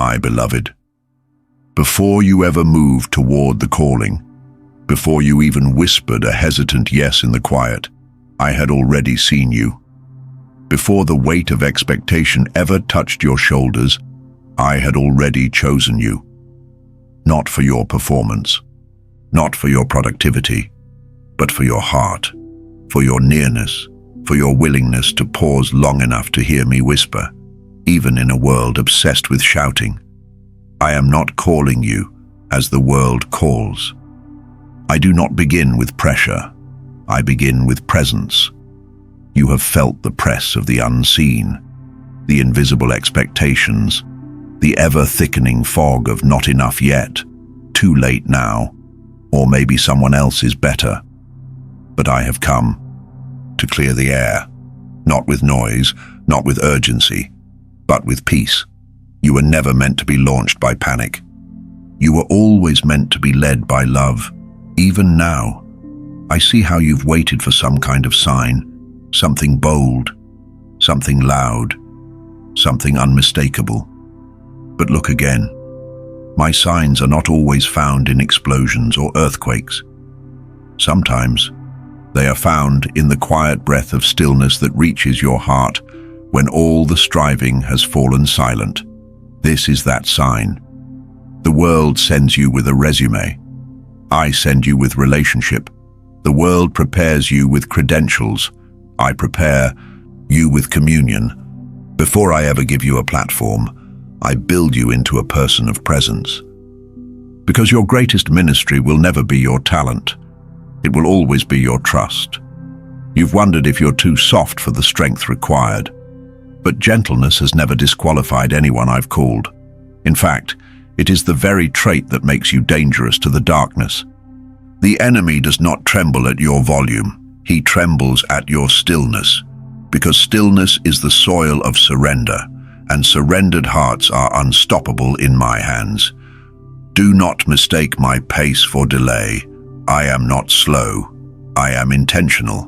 my beloved. Before you ever moved toward the calling, before you even whispered a hesitant yes in the quiet, I had already seen you. Before the weight of expectation ever touched your shoulders, I had already chosen you. Not for your performance, not for your productivity, but for your heart, for your nearness, for your willingness to pause long enough to hear me whisper, even in a world obsessed with shouting. I am not calling you as the world calls. I do not begin with pressure. I begin with presence. You have felt the press of the unseen, the invisible expectations, the ever-thickening fog of not enough yet, too late now, or maybe someone else is better. But I have come to clear the air, not with noise, not with urgency, but with peace. You were never meant to be launched by panic. You were always meant to be led by love. Even now, I see how you've waited for some kind of sign, something bold, something loud, something unmistakable. But look again. My signs are not always found in explosions or earthquakes. Sometimes they are found in the quiet breath of stillness that reaches your heart when all the striving has fallen silent. This is that sign. The world sends you with a resume. I send you with relationship. The world prepares you with credentials. I prepare you with communion. Before I ever give you a platform, I build you into a person of presence. Because your greatest ministry will never be your talent. It will always be your trust. You've wondered if you're too soft for the strength required. But gentleness has never disqualified anyone I've called. In fact, it is the very trait that makes you dangerous to the darkness. The enemy does not tremble at your volume. He trembles at your stillness, because stillness is the soil of surrender, and surrendered hearts are unstoppable in my hands. Do not mistake my pace for delay. I am not slow. I am intentional.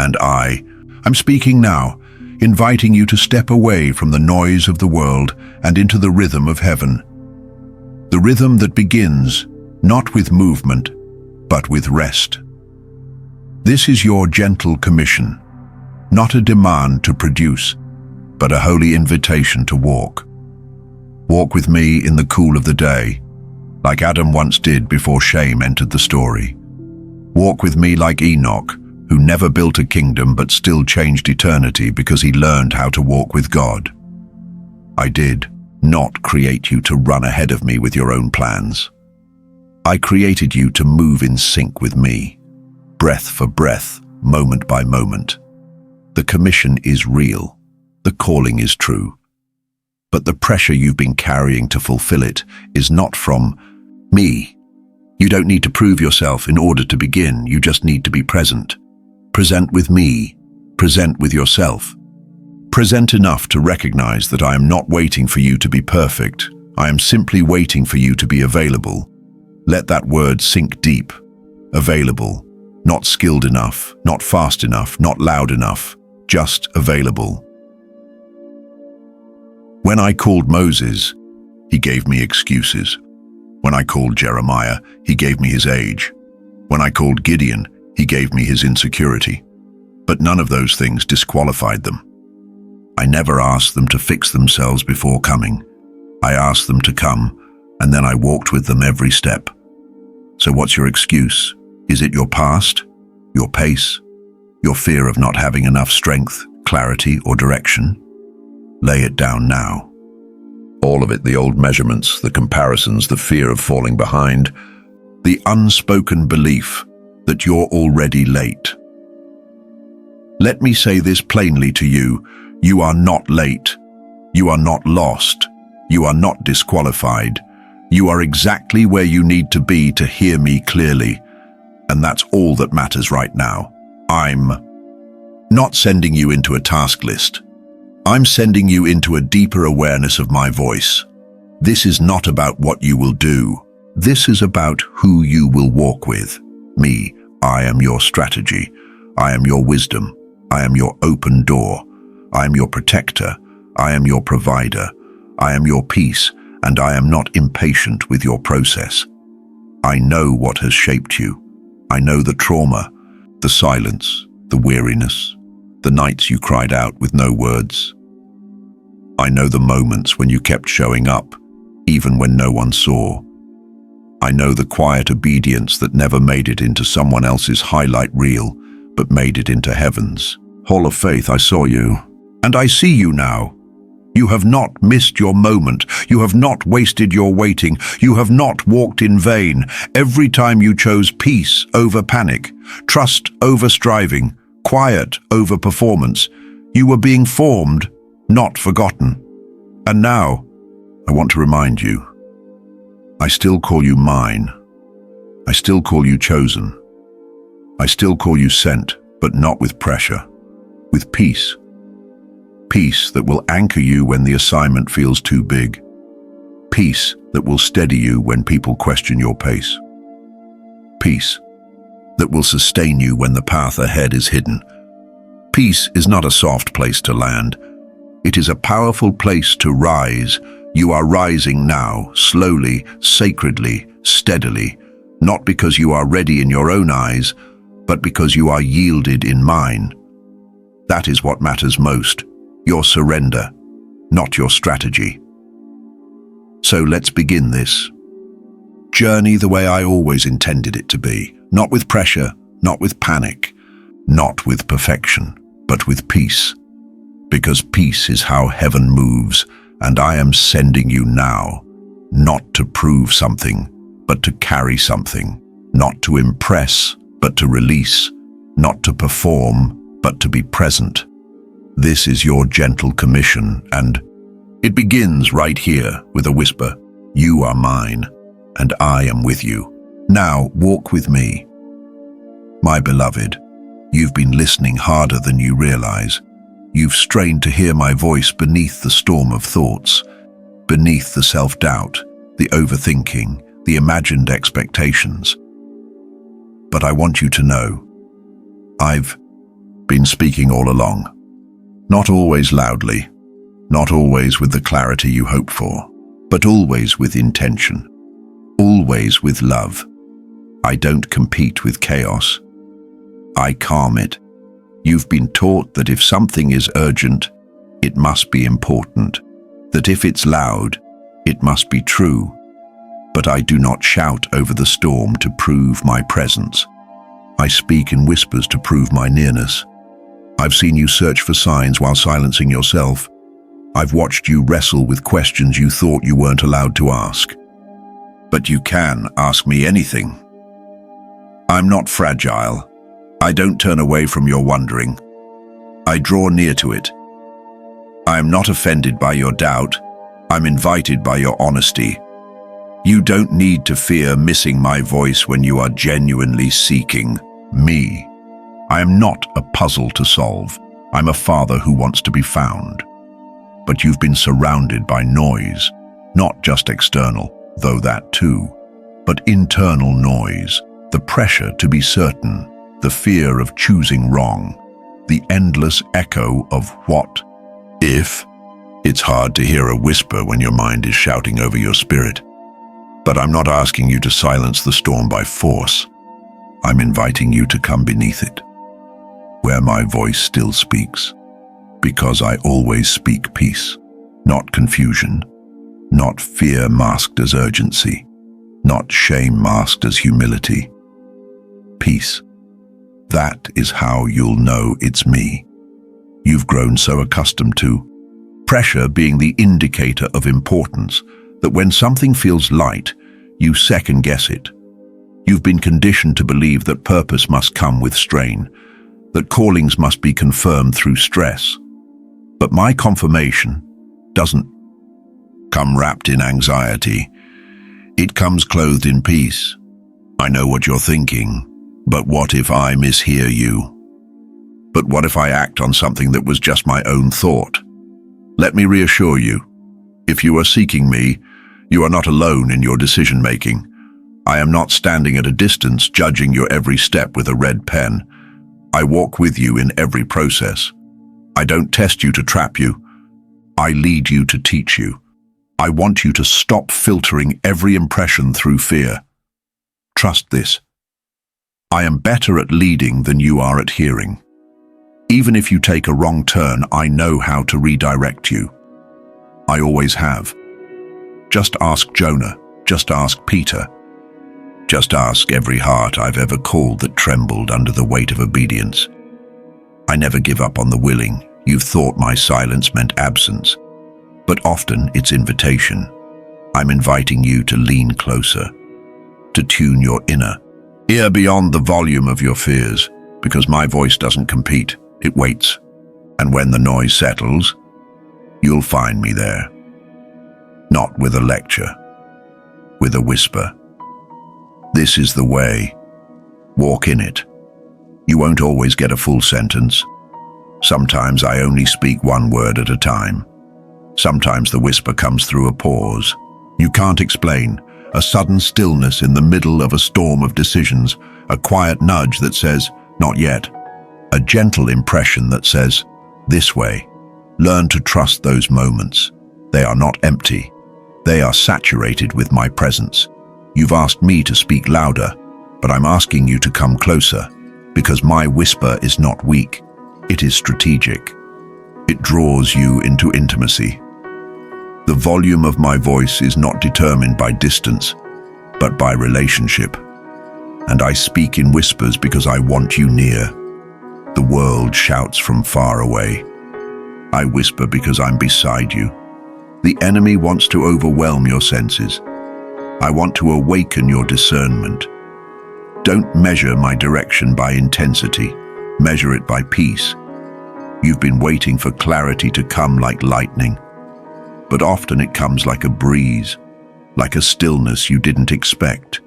And I'm speaking now, inviting you to step away from the noise of the world and into the rhythm of heaven. The rhythm that begins not with movement, but with rest. This is your gentle commission, not a demand to produce, but a holy invitation to walk. Walk with me in the cool of the day, like Adam once did before shame entered the story. Walk with me like Enoch, who never built a kingdom but still changed eternity because he learned how to walk with God. I did not create you to run ahead of me with your own plans. I created you to move in sync with me, breath for breath, moment by moment. The commission is real. The calling is true. But the pressure you've been carrying to fulfill it is not from me. You don't need to prove yourself in order to begin. You just need to be present. Present with me. Present with yourself. Present enough to recognize that I am not waiting for you to be perfect. I am simply waiting for you to be available. Let that word sink deep. Available. Not skilled enough, not fast enough, not loud enough. Just available. When I called Moses, he gave me excuses. When I called Jeremiah, he gave me his age. When I called Gideon, he gave me his insecurity. But none of those things disqualified them. I never asked them to fix themselves before coming. I asked them to come, and then I walked with them every step. So what's your excuse? Is it your past? Your pace? Your fear of not having enough strength, clarity, or direction? Lay it down now. All of it, the old measurements, the comparisons, the fear of falling behind, the unspoken belief that you're already late. Let me say this plainly to you. You are not late. You are not lost. You are not disqualified. You are exactly where you need to be to hear me clearly. And that's all that matters right now. I'm not sending you into a task list. I'm sending you into a deeper awareness of my voice. This is not about what you will do. This is about who you will walk with. Me. I am your strategy. I am your wisdom. I am your open door. I am your protector. I am your provider. I am your peace. and I am not impatient with your process. I know what has shaped you. I know the trauma, the silence, the weariness, the nights you cried out with no words. I know the moments when you kept showing up, even when no one saw. I know the quiet obedience that never made it into someone else's highlight reel, but made it into heaven's Hall of Faith. I saw you, and I see you now. You have not missed your moment. You have not wasted your waiting. You have not walked in vain. Every time you chose peace over panic, trust over striving, quiet over performance, you were being formed, not forgotten. And now, I want to remind you, I still call you mine. I still call you chosen. I still call you sent, but not with pressure, with peace. Peace that will anchor you when the assignment feels too big. Peace that will steady you when people question your pace. Peace that will sustain you when the path ahead is hidden. Peace is not a soft place to land. It is a powerful place to rise. You are rising now, slowly, sacredly, steadily, not because you are ready in your own eyes, but because you are yielded in mine. That is what matters most. Your surrender, not your strategy. So let's begin this journey the way I always intended it to be, not with pressure, not with panic, not with perfection, but with peace. Because peace is how heaven moves, and I am sending you now, not to prove something, but to carry something, not to impress, but to release, not to perform, but to be present. This is your gentle commission, and it begins right here with a whisper. You are mine, and I am with you. Now walk with me. My beloved, you've been listening harder than you realize. You've strained to hear my voice beneath the storm of thoughts, beneath the self-doubt, the overthinking, the imagined expectations. But I want you to know, I've been speaking all along. Not always loudly, not always with the clarity you hope for, but always with intention, always with love. I don't compete with chaos. I calm it. You've been taught that if something is urgent, it must be important, that if it's loud, it must be true. But I do not shout over the storm to prove my presence. I speak in whispers to prove my nearness. I've seen you search for signs while silencing yourself. I've watched you wrestle with questions you thought you weren't allowed to ask. But you can ask me anything. I'm not fragile. I don't turn away from your wondering. I draw near to it. I am not offended by your doubt. I'm invited by your honesty. You don't need to fear missing my voice when you are genuinely seeking me. I am not a puzzle to solve. I'm a father who wants to be found. But you've been surrounded by noise, not just external, though that too, but internal noise, the pressure to be certain, the fear of choosing wrong, the endless echo of what if. It's hard to hear a whisper when your mind is shouting over your spirit. But I'm not asking you to silence the storm by force. I'm inviting you to come beneath it, where my voice still speaks, because I always speak peace, not confusion, not fear masked as urgency, not shame masked as humility. Peace. That is how you'll know it's me. You've grown so accustomed to pressure being the indicator of importance that when something feels light, you second-guess it. You've been conditioned to believe that purpose must come with strain, that callings must be confirmed through stress. But my confirmation doesn't come wrapped in anxiety. It comes clothed in peace. I know what you're thinking, but what if I mishear you? But what if I act on something that was just my own thought? Let me reassure you, if you are seeking me, you are not alone in your decision-making. I am not standing at a distance judging your every step with a red pen. I walk with you in every process. I don't test you to trap you. I lead you to teach you. I want you to stop filtering every impression through fear. Trust this. I am better at leading than you are at hearing. Even if you take a wrong turn, I know how to redirect you. I always have. Just ask Jonah. Just ask Peter. Just ask every heart I've ever called that trembled under the weight of obedience. I never give up on the willing. You've thought my silence meant absence, but often it's invitation. I'm inviting you to lean closer, to tune your inner ear beyond the volume of your fears, because my voice doesn't compete, it waits. And when the noise settles, you'll find me there. Not with a lecture, with a whisper. This is the way. Walk in it. You won't always get a full sentence. Sometimes I only speak one word at a time. Sometimes the whisper comes through a pause. You can't explain. A sudden stillness in the middle of a storm of decisions. A quiet nudge that says, not yet. A gentle impression that says, this way. Learn to trust those moments. They are not empty. They are saturated with my presence. You've asked me to speak louder, but I'm asking you to come closer, because my whisper is not weak. It is strategic. It draws you into intimacy. The volume of my voice is not determined by distance, but by relationship. And I speak in whispers because I want you near. The world shouts from far away. I whisper because I'm beside you. The enemy wants to overwhelm your senses. I want to awaken your discernment. Don't measure my direction by intensity. Measure it by peace. You've been waiting for clarity to come like lightning, but often it comes like a breeze, like a stillness you didn't expect,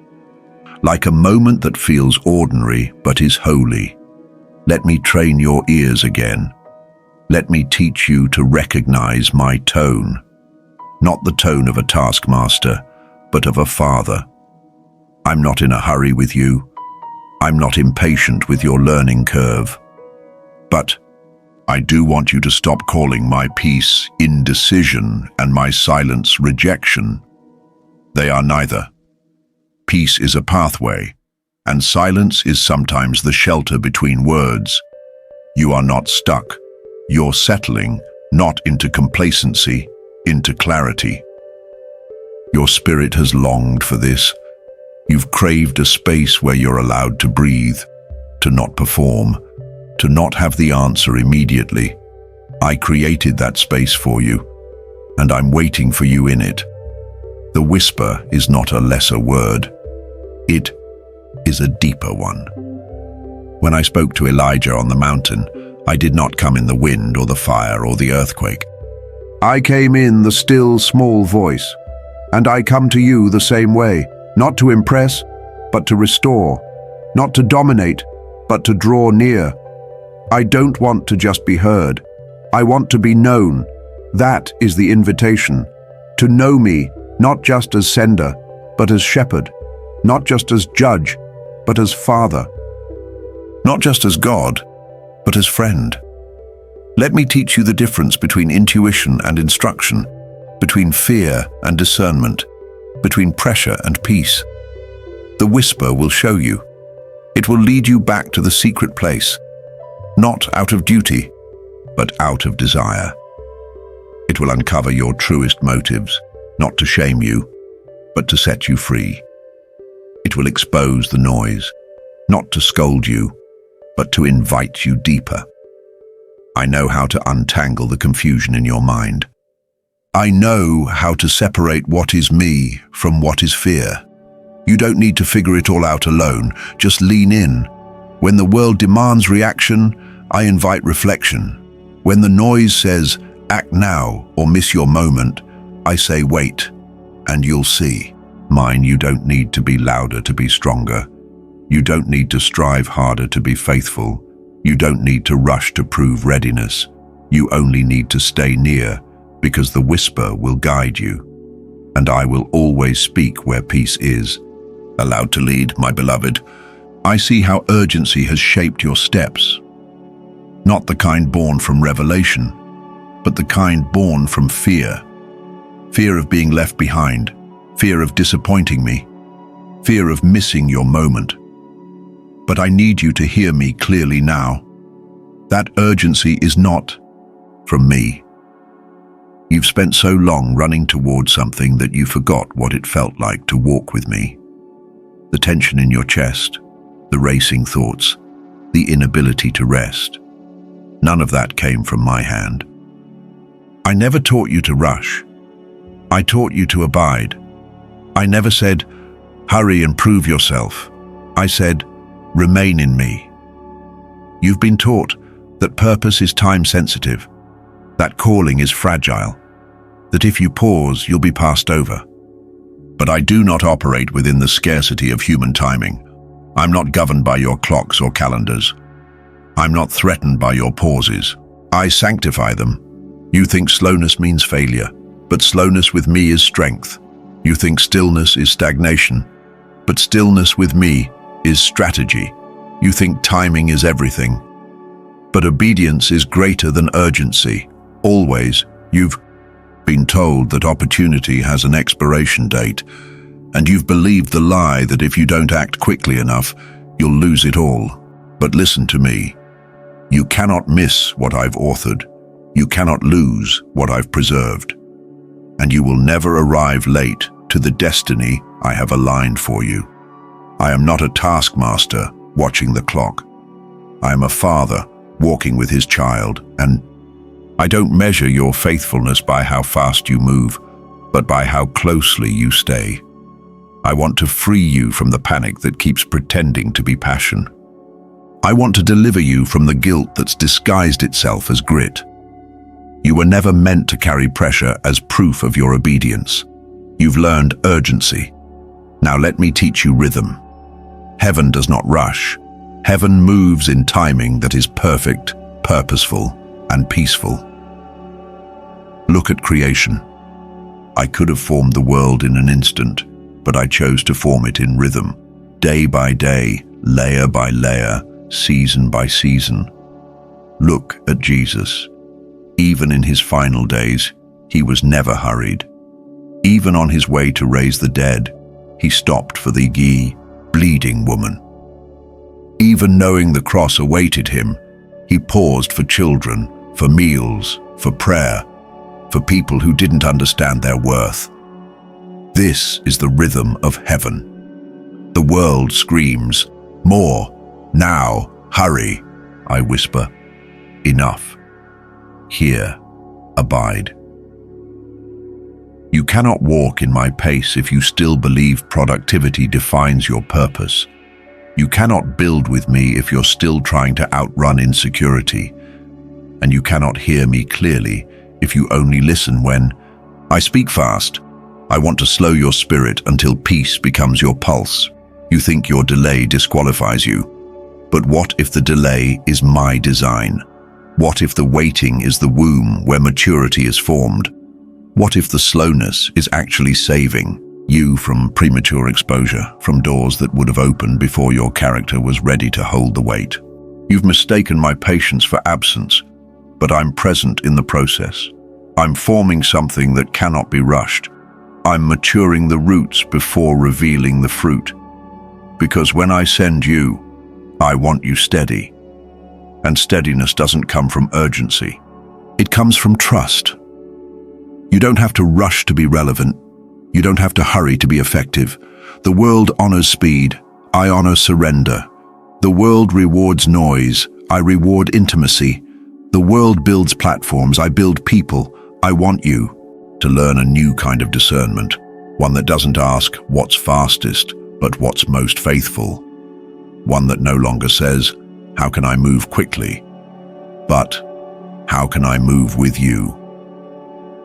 like a moment that feels ordinary but is holy. Let me train your ears again. Let me teach you to recognize my tone, not the tone of a taskmaster, but of a father. I'm not in a hurry with you. I'm not impatient with your learning curve. But I do want you to stop calling my peace indecision and my silence rejection. They are neither. Peace is a pathway, and silence is sometimes the shelter between words. You are not stuck. You're settling, not into complacency, into clarity. Your spirit has longed for this. You've craved a space where you're allowed to breathe, to not perform, to not have the answer immediately. I created that space for you, and I'm waiting for you in it. The whisper is not a lesser word. It is a deeper one. When I spoke to Elijah on the mountain, I did not come in the wind or the fire or the earthquake. I came in the still, small voice. And I come to you the same way, not to impress, but to restore, not to dominate, but to draw near. I don't want to just be heard. I want to be known. That is the invitation. To know me, not just as sender, but as shepherd, not just as judge, but as father. Not just as God, but as friend. Let me teach you the difference between intuition and instruction, between fear and discernment, between pressure and peace. The whisper will show you. It will lead you back to the secret place, not out of duty, but out of desire. It will uncover your truest motives, not to shame you, but to set you free. It will expose the noise, not to scold you, but to invite you deeper. I know how to untangle the confusion in your mind. I know how to separate what is me from what is fear. You don't need to figure it all out alone, just lean in. When the world demands reaction, I invite reflection. When the noise says, act now or miss your moment, I say wait, and you'll see. Mine, you don't need to be louder to be stronger. You don't need to strive harder to be faithful. You don't need to rush to prove readiness. You only need to stay near, because the whisper will guide you, and I will always speak where peace is. Allowed to lead, my beloved. I see how urgency has shaped your steps. Not the kind born from revelation, but the kind born from fear. Fear of being left behind, fear of disappointing me, fear of missing your moment. But I need you to hear me clearly now. That urgency is not from me. You've spent so long running towards something that you forgot what it felt like to walk with me. The tension in your chest, the racing thoughts, the inability to rest. None of that came from my hand. I never taught you to rush. I taught you to abide. I never said, hurry and prove yourself. I said, remain in me. You've been taught that purpose is time-sensitive, that calling is fragile, that if you pause, you'll be passed over. But I do not operate within the scarcity of human timing. I'm not governed by your clocks or calendars. I'm not threatened by your pauses. I sanctify them. You think slowness means failure, but slowness with me is strength. You think stillness is stagnation, but stillness with me is strategy. You think timing is everything, but obedience is greater than urgency. Always, you've been told that opportunity has an expiration date, and you've believed the lie that if you don't act quickly enough, you'll lose it all. But listen to me. You cannot miss what I've authored. You cannot lose what I've preserved. And you will never arrive late to the destiny I have aligned for you. I am not a taskmaster watching the clock. I am a father walking with his child, and I don't measure your faithfulness by how fast you move, but by how closely you stay. I want to free you from the panic that keeps pretending to be passion. I want to deliver you from the guilt that's disguised itself as grit. You were never meant to carry pressure as proof of your obedience. You've learned urgency. Now let me teach you rhythm. Heaven does not rush. Heaven moves in timing that is perfect, purposeful, and peaceful. Look at creation. I could have formed the world in an instant, but I chose to form it in rhythm, day by day, layer by layer, season by season. Look at Jesus. Even in his final days, he was never hurried. Even on his way to raise the dead, he stopped for the bleeding woman. Even knowing the cross awaited him, he paused for children, for meals, for prayer, for people who didn't understand their worth. This is the rhythm of heaven. The world screams, more, now, hurry. I whisper, enough. Here, abide. You cannot walk in my pace if you still believe productivity defines your purpose. You cannot build with me if you're still trying to outrun insecurity. And you cannot hear me clearly if you only listen when I speak fast. I want to slow your spirit until peace becomes your pulse. You think your delay disqualifies you. But what if the delay is my design? What if the waiting is the womb where maturity is formed? What if the slowness is actually saving you from premature exposure, from doors that would have opened before your character was ready to hold the weight? You've mistaken my patience for absence, but I'm present in the process. I'm forming something that cannot be rushed. I'm maturing the roots before revealing the fruit. Because when I send you, I want you steady. And steadiness doesn't come from urgency. It comes from trust. You don't have to rush to be relevant. You don't have to hurry to be effective. The world honors speed. I honor surrender. The world rewards noise. I reward intimacy. The world builds platforms. I build people. I want you to learn a new kind of discernment, one that doesn't ask what's fastest, but what's most faithful. One that no longer says, how can I move quickly? But how can I move with you?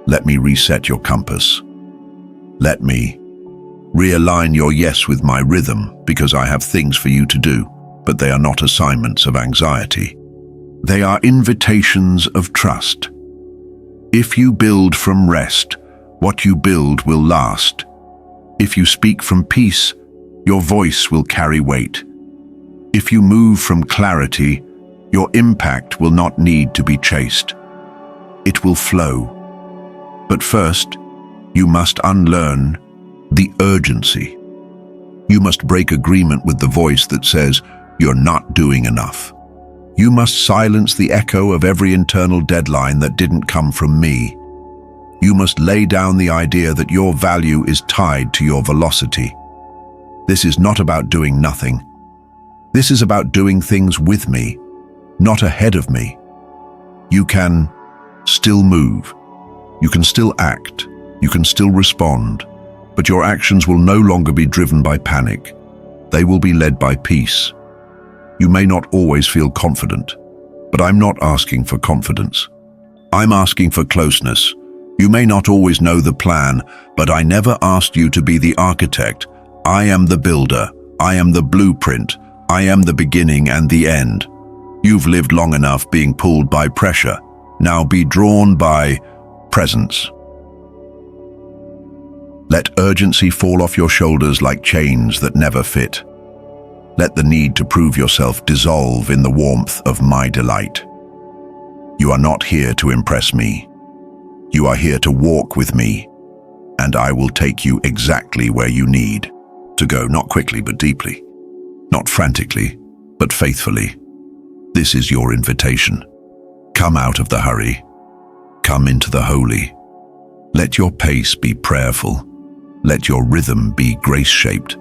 Let me reset your compass. Let me realign your yes with my rhythm, because I have things for you to do, but they are not assignments of anxiety. They are invitations of trust. If you build from rest, what you build will last. If you speak from peace, your voice will carry weight. If you move from clarity, your impact will not need to be chased. It will flow. But first, You must unlearn the urgency. You must break agreement with the voice that says you're not doing enough. You must silence the echo of every internal deadline that didn't come from me. You must lay down the idea that your value is tied to your velocity. This is not about doing nothing. This is about doing things with me, not ahead of me. You can still move. You can still act. You can still respond. But your actions will no longer be driven by panic. They will be led by peace. You may not always feel confident, but I'm not asking for confidence. I'm asking for closeness. You may not always know the plan, but I never asked you to be the architect. I am the builder. I am the blueprint. I am the beginning and the end. You've lived long enough being pulled by pressure. Now be drawn by presence. Let urgency fall off your shoulders like chains that never fit. Let the need to prove yourself dissolve in the warmth of my delight. You are not here to impress me. You are here to walk with me, and I will take you exactly where you need to go, not quickly but deeply, not frantically but faithfully. This is your invitation. Come out of the hurry. Come into the holy. Let your pace be prayerful. Let your rhythm be grace-shaped.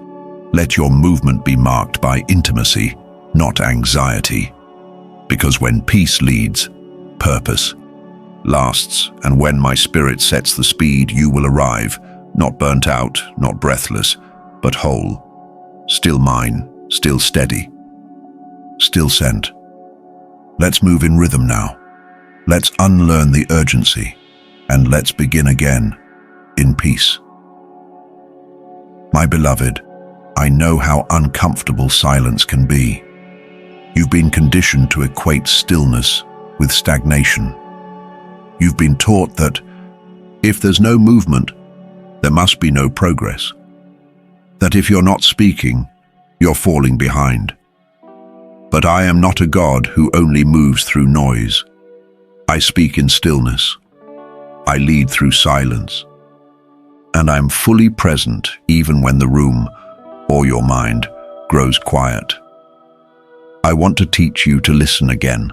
Let your movement be marked by intimacy, not anxiety. Because when peace leads, purpose lasts, and when my spirit sets the speed, you will arrive, not burnt out, not breathless, but whole. Still mine, still steady, still sent. Let's move in rhythm now. Let's unlearn the urgency, and let's begin again in peace. My beloved, I know how uncomfortable silence can be. You've been conditioned to equate stillness with stagnation. You've been taught that if there's no movement, there must be no progress. That if you're not speaking, you're falling behind. But I am not a God who only moves through noise. I speak in stillness. I lead through silence. And I'm fully present even when the room or your mind grows quiet. I want to teach you to listen again,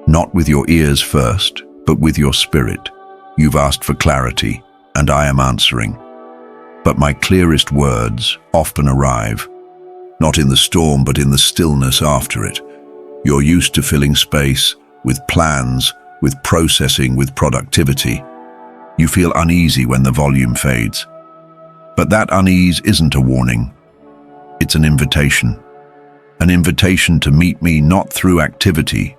not with your ears first, but with your spirit. You've asked for clarity, and I am answering. But my clearest words often arrive, not in the storm, but in the stillness after it. You're used to filling space with plans, with processing, with productivity. You feel uneasy when the volume fades. But that unease isn't a warning. It's an invitation to meet me not through activity,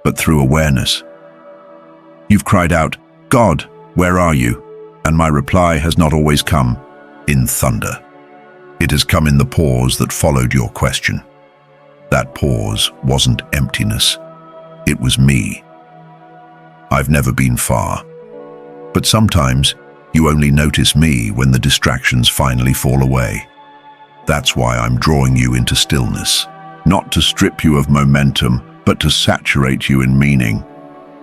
but through awareness. You've cried out, "God, where are you?" And my reply has not always come in thunder. It has come in the pause that followed your question. That pause wasn't emptiness. It was me. I've never been far. But sometimes you only notice me when the distractions finally fall away. That's why I'm drawing you into stillness, not to strip you of momentum, but to saturate you in meaning.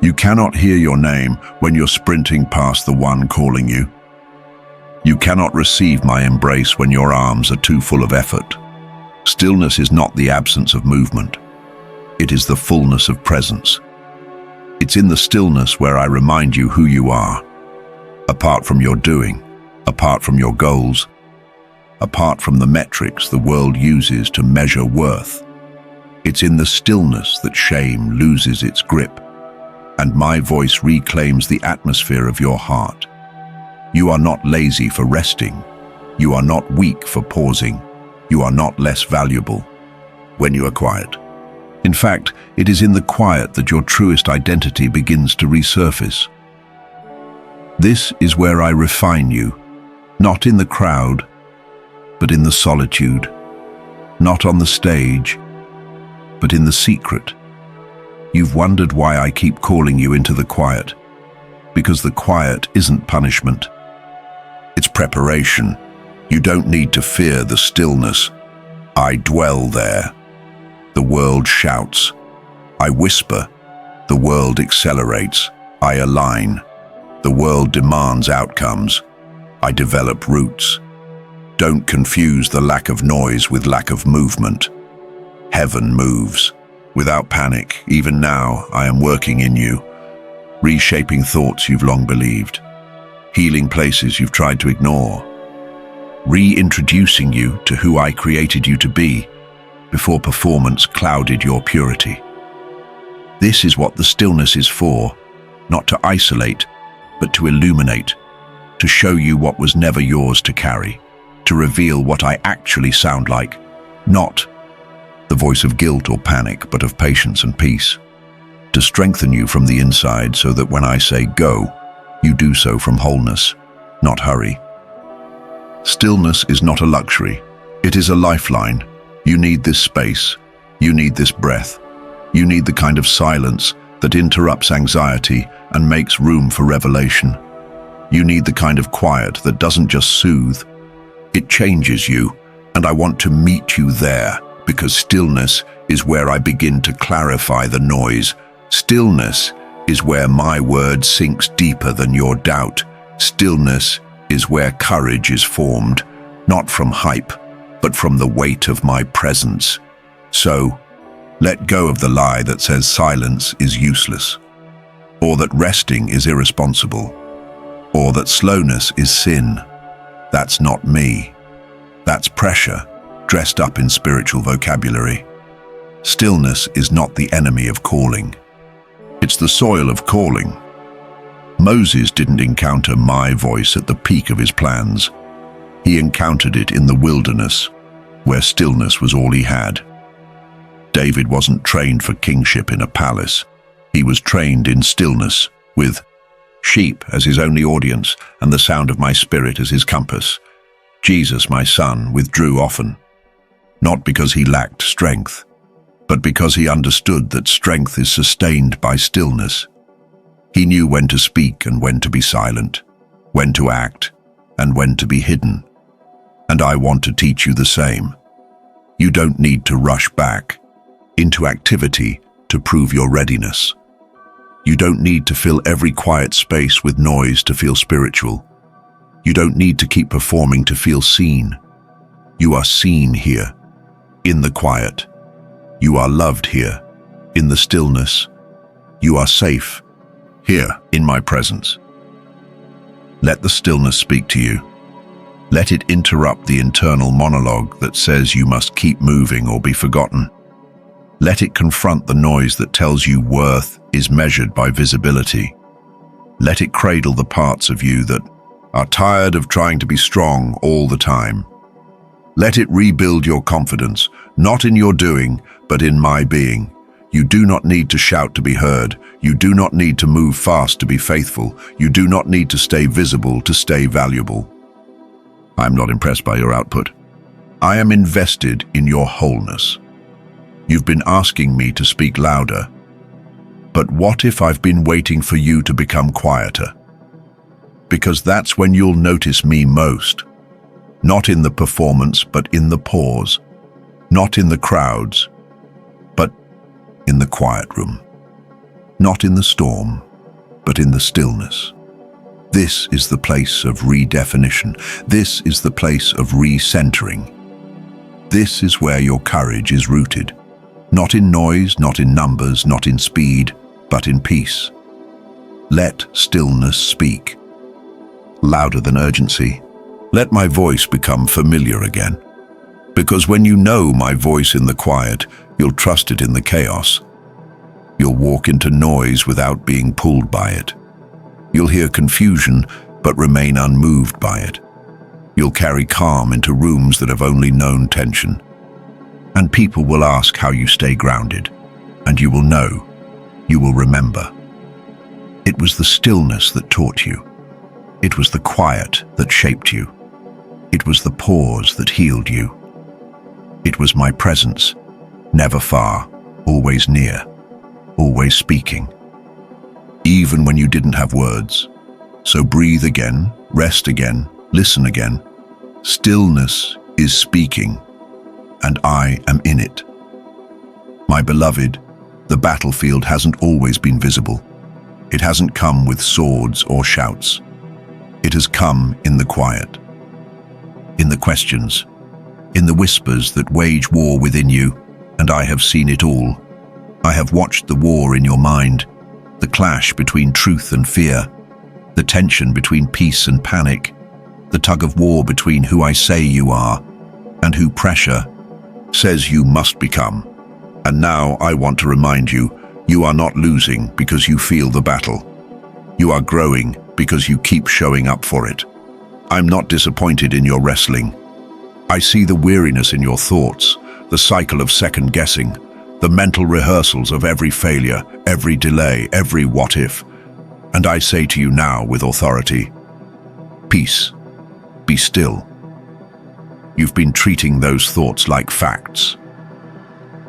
You cannot hear your name when you're sprinting past the one calling you. You cannot receive my embrace when your arms are too full of effort. Stillness is not the absence of movement. It is the fullness of presence. It's in the stillness where I remind you who you are, apart from your doing, apart from your goals, apart from the metrics the world uses to measure worth. It's in the stillness that shame loses its grip, and my voice reclaims the atmosphere of your heart. You are not lazy for resting. You are not weak for pausing. You are not less valuable when you are quiet. In fact, it is in the quiet that your truest identity begins to resurface. This is where I refine you, not in the crowd, but in the solitude, not on the stage, but in the secret. You've wondered why I keep calling you into the quiet, because the quiet isn't punishment. It's preparation. You don't need to fear the stillness. I dwell there. The world shouts. I whisper. The world accelerates. I align. The world demands outcomes. I develop roots. Don't confuse the lack of noise with lack of movement. Heaven moves. Without panic, even now, I am working in you, reshaping thoughts you've long believed, healing places you've tried to ignore, reintroducing you to who I created you to be before performance clouded your purity. This is what the stillness is for, not to isolate, but to illuminate, to show you what was never yours to carry, to reveal what I actually sound like, not the voice of guilt or panic, but of patience and peace, to strengthen you from the inside so that when I say go, you do so from wholeness, not hurry. Stillness is not a luxury. It is a lifeline. You need this space. You need this breath. You need the kind of silence that interrupts anxiety and makes room for revelation. You need the kind of quiet that doesn't just soothe. It changes you, and I want to meet you there, because stillness is where I begin to clarify the noise. Stillness is where my word sinks deeper than your doubt. Stillness is where courage is formed, not from hype, but from the weight of my presence. So, let go of the lie that says silence is useless, or that resting is irresponsible, or that slowness is sin. That's not me. That's pressure, dressed up in spiritual vocabulary. Stillness is not the enemy of calling. It's the soil of calling. Moses didn't encounter my voice at the peak of his plans. He encountered it in the wilderness, where stillness was all he had. David wasn't trained for kingship in a palace. He was trained in stillness, with sheep as his only audience and the sound of my spirit as his compass. Jesus, my son, withdrew often, not because he lacked strength, but because he understood that strength is sustained by stillness. He knew when to speak and when to be silent, when to act and when to be hidden. And I want to teach you the same. You don't need to rush back into activity to prove your readiness. You don't need to fill every quiet space with noise to feel spiritual. You don't need to keep performing to feel seen. You are seen here, in the quiet. You are loved here, in the stillness. You are safe, here, in my presence. Let the stillness speak to you. Let it interrupt the internal monologue that says you must keep moving or be forgotten. Let it confront the noise that tells you worth is measured by visibility. Let it cradle the parts of you that are tired of trying to be strong all the time. Let it rebuild your confidence, not in your doing, but in my being. You do not need to shout to be heard. You do not need to move fast to be faithful. You do not need to stay visible to stay valuable. I'm not impressed by your output. I am invested in your wholeness. You've been asking me to speak louder. But what if I've been waiting for you to become quieter? Because that's when you'll notice me most. Not in the performance, but in the pause. Not in the crowds, but in the quiet room. Not in the storm, but in the stillness. This is the place of redefinition. This is the place of recentering. This is where your courage is rooted. Not in noise, not in numbers, not in speed, but in peace. Let stillness speak. Louder than urgency. Let my voice become familiar again. Because when you know my voice in the quiet, you'll trust it in the chaos. You'll walk into noise without being pulled by it. You'll hear confusion, but remain unmoved by it. You'll carry calm into rooms that have only known tension. And people will ask how you stay grounded, and you will know, you will remember. It was the stillness that taught you. It was the quiet that shaped you. It was the pause that healed you. It was my presence, never far, always near, always speaking. Even when you didn't have words. So breathe again, rest again, listen again. Stillness is speaking, and I am in it. My beloved, the battlefield hasn't always been visible. It hasn't come with swords or shouts. It has come in the quiet, in the questions, in the whispers that wage war within you, and I have seen it all. I have watched the war in your mind, the clash between truth and fear, the tension between peace and panic, the tug of war between who I say you are and who pressure says you must become. And now I want to remind you, you are not losing because you feel the battle. You are growing because you keep showing up for it. I'm not disappointed in your wrestling. I see the weariness in your thoughts, the cycle of second guessing, the mental rehearsals of every failure, every delay, every what if. And I say to you now with authority, peace, be still. You've been treating those thoughts like facts.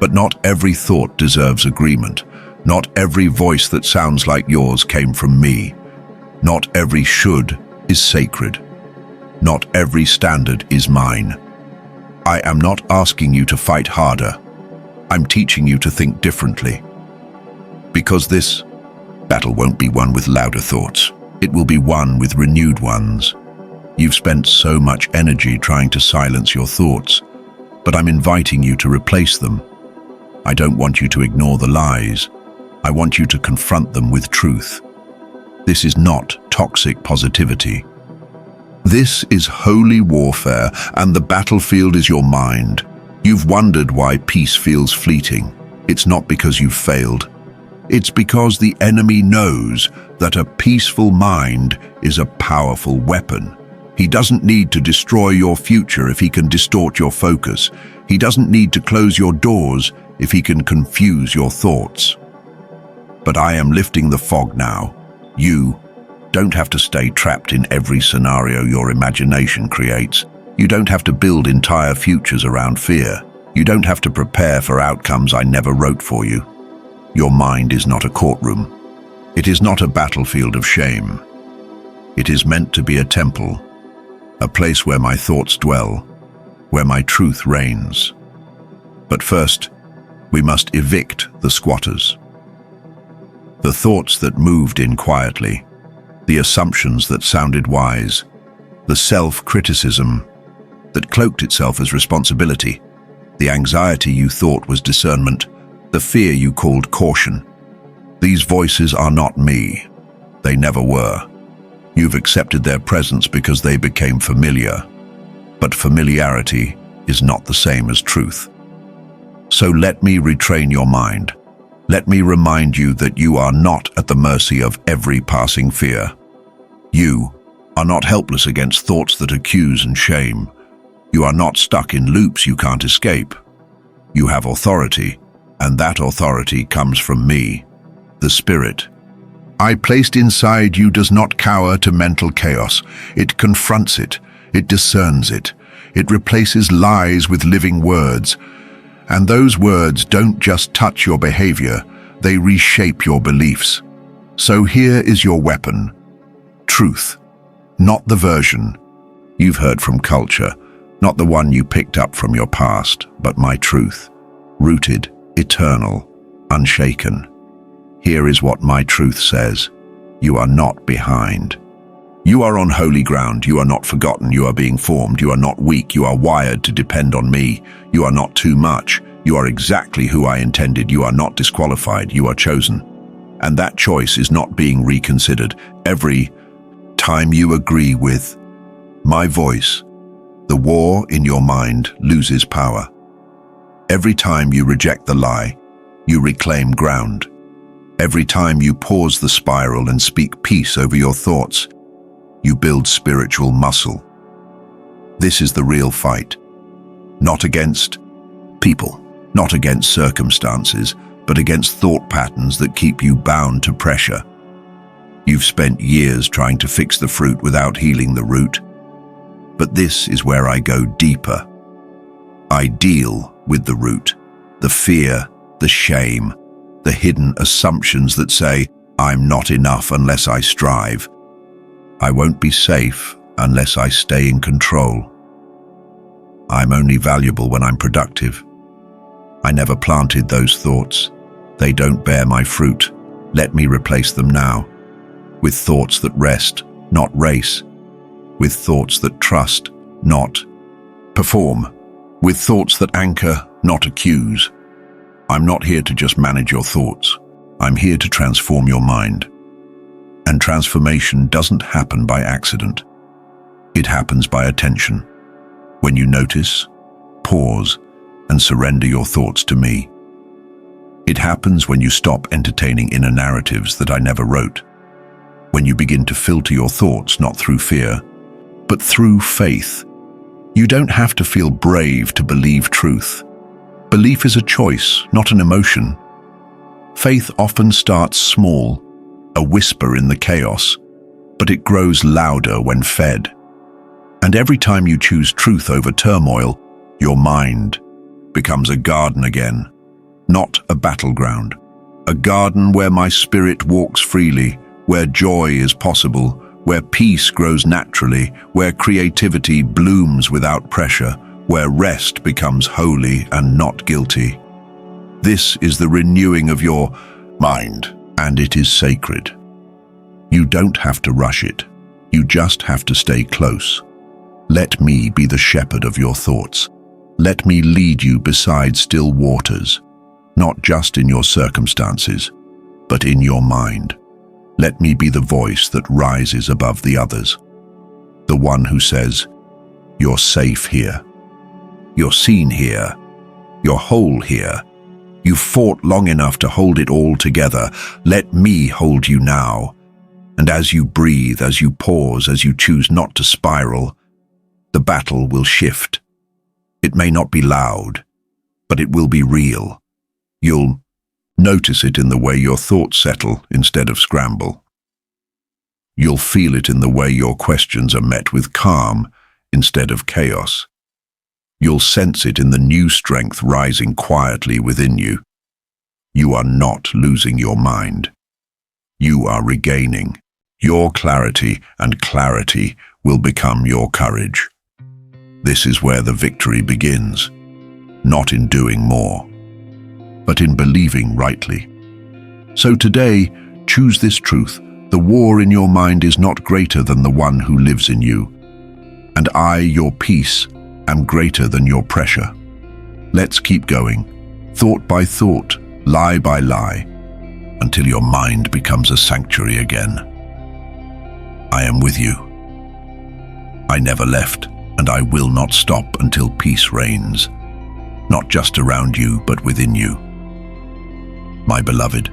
But not every thought deserves agreement. Not every voice that sounds like yours came from me. Not every should is sacred. Not every standard is mine. I am not asking you to fight harder. I'm teaching you to think differently. Because this battle won't be won with louder thoughts. It will be won with renewed ones. You've spent so much energy trying to silence your thoughts, but I'm inviting you to replace them. I don't want you to ignore the lies. I want you to confront them with truth. This is not toxic positivity. This is holy warfare, and the battlefield is your mind. You've wondered why peace feels fleeting. It's not because you've failed. It's because the enemy knows that a peaceful mind is a powerful weapon. He doesn't need to destroy your future if he can distort your focus. He doesn't need to close your doors if he can confuse your thoughts. But I am lifting the fog now. You don't have to stay trapped in every scenario your imagination creates. You don't have to build entire futures around fear. You don't have to prepare for outcomes I never wrote for you. Your mind is not a courtroom. It is not a battlefield of shame. It is meant to be a temple, a place where my thoughts dwell, where my truth reigns. But first, we must evict the squatters. The thoughts that moved in quietly, the assumptions that sounded wise, the self-criticism that cloaked itself as responsibility, the anxiety you thought was discernment, the fear you called caution. These voices are not me. They never were. You've accepted their presence because they became familiar. But familiarity is not the same as truth. So let me retrain your mind. Let me remind you that you are not at the mercy of every passing fear. You are not helpless against thoughts that accuse and shame. You are not stuck in loops you can't escape. You have authority, and that authority comes from me, the Spirit. I placed inside you does not cower to mental chaos. It confronts it. It discerns it. It replaces lies with living words. And those words don't just touch your behavior, they reshape your beliefs. So here is your weapon. Truth. Not the version you've heard from culture, not the one you picked up from your past, but my truth. Rooted, eternal, unshaken. Here is what my truth says. You are not behind. You are on holy ground. You are not forgotten. You are being formed. You are not weak. You are wired to depend on me. You are not too much. You are exactly who I intended. You are not disqualified. You are chosen. And that choice is not being reconsidered. Every time you agree with my voice, the war in your mind loses power. Every time you reject the lie, you reclaim ground. Every time you pause the spiral and speak peace over your thoughts, you build spiritual muscle. This is the real fight. Not against people, not against circumstances, but against thought patterns that keep you bound to pressure. You've spent years trying to fix the fruit without healing the root. But this is where I go deeper. I deal with the root, the fear, the shame, the hidden assumptions that say, I'm not enough unless I strive. I won't be safe unless I stay in control. I'm only valuable when I'm productive. I never planted those thoughts. They don't bear my fruit. Let me replace them now with thoughts that rest, not race, with thoughts that trust, not perform, with thoughts that anchor, not accuse. I'm not here to just manage your thoughts. I'm here to transform your mind. And transformation doesn't happen by accident. It happens by attention. When you notice, pause, and surrender your thoughts to me. It happens when you stop entertaining inner narratives that I never wrote. When you begin to filter your thoughts not through fear, but through faith. You don't have to feel brave to believe truth. Belief is a choice, not an emotion. Faith often starts small, a whisper in the chaos, but it grows louder when fed. And every time you choose truth over turmoil, your mind becomes a garden again, not a battleground. A garden where my spirit walks freely, where joy is possible, where peace grows naturally, where creativity blooms without pressure, where rest becomes holy and not guilty. This is the renewing of your mind, and it is sacred. You don't have to rush it. You just have to stay close. Let me be the shepherd of your thoughts. Let me lead you beside still waters, not just in your circumstances, but in your mind. Let me be the voice that rises above the others. The one who says, "You're safe here. You're seen here. You're whole here. You've fought long enough to hold it all together. Let me hold you now." And as you breathe, as you pause, as you choose not to spiral, the battle will shift. It may not be loud, but it will be real. You'll notice it in the way your thoughts settle instead of scramble. You'll feel it in the way your questions are met with calm instead of chaos. You'll sense it in the new strength rising quietly within you. You are not losing your mind. You are regaining your clarity, and clarity will become your courage. This is where the victory begins, not in doing more, but in believing rightly. So today, choose this truth. The war in your mind is not greater than the one who lives in you. And I, your peace, am greater than your pressure. Let's keep going, thought by thought, lie by lie, until your mind becomes a sanctuary again. I am with you. I never left, and I will not stop until peace reigns, not just around you, but within you. My beloved,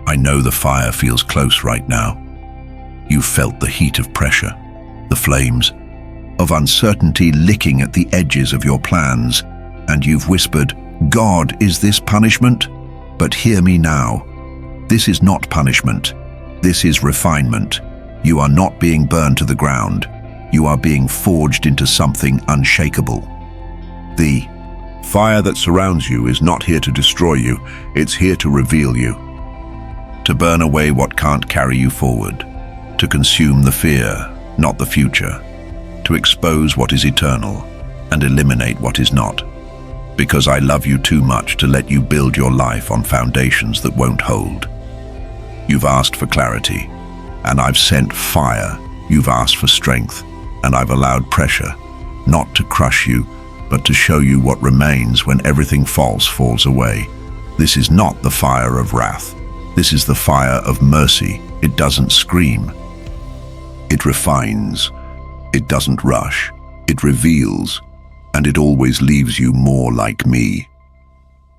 I know the fire feels close right now. You've felt the heat of pressure, the flames of uncertainty licking at the edges of your plans, and you've whispered, "God, is this punishment?" But hear me now. This is not punishment. This is refinement. You are not being burned to the ground. You are being forged into something unshakable. The fire that surrounds you is not here to destroy you. It's here to reveal you. To burn away what can't carry you forward. To consume the fear, not the future. To expose what is eternal and eliminate what is not. Because I love you too much to let you build your life on foundations that won't hold. You've asked for clarity, and I've sent fire. You've asked for strength, and I've allowed pressure, not to crush you, but to show you what remains when everything false falls away. This is not the fire of wrath. This is the fire of mercy. It doesn't scream. It refines. It doesn't rush. It reveals, and it always leaves you more like me.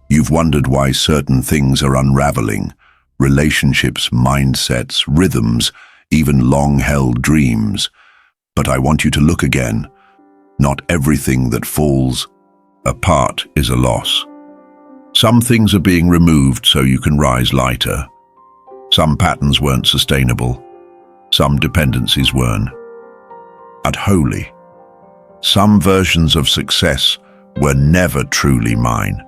You've wondered why certain things are unraveling. Relationships, mindsets, rhythms, even long-held dreams. But I want you to look again. Not everything that falls apart is a loss. Some things are being removed so you can rise lighter. Some patterns weren't sustainable. Some dependencies weren't. But wholly. Some versions of success were never truly mine.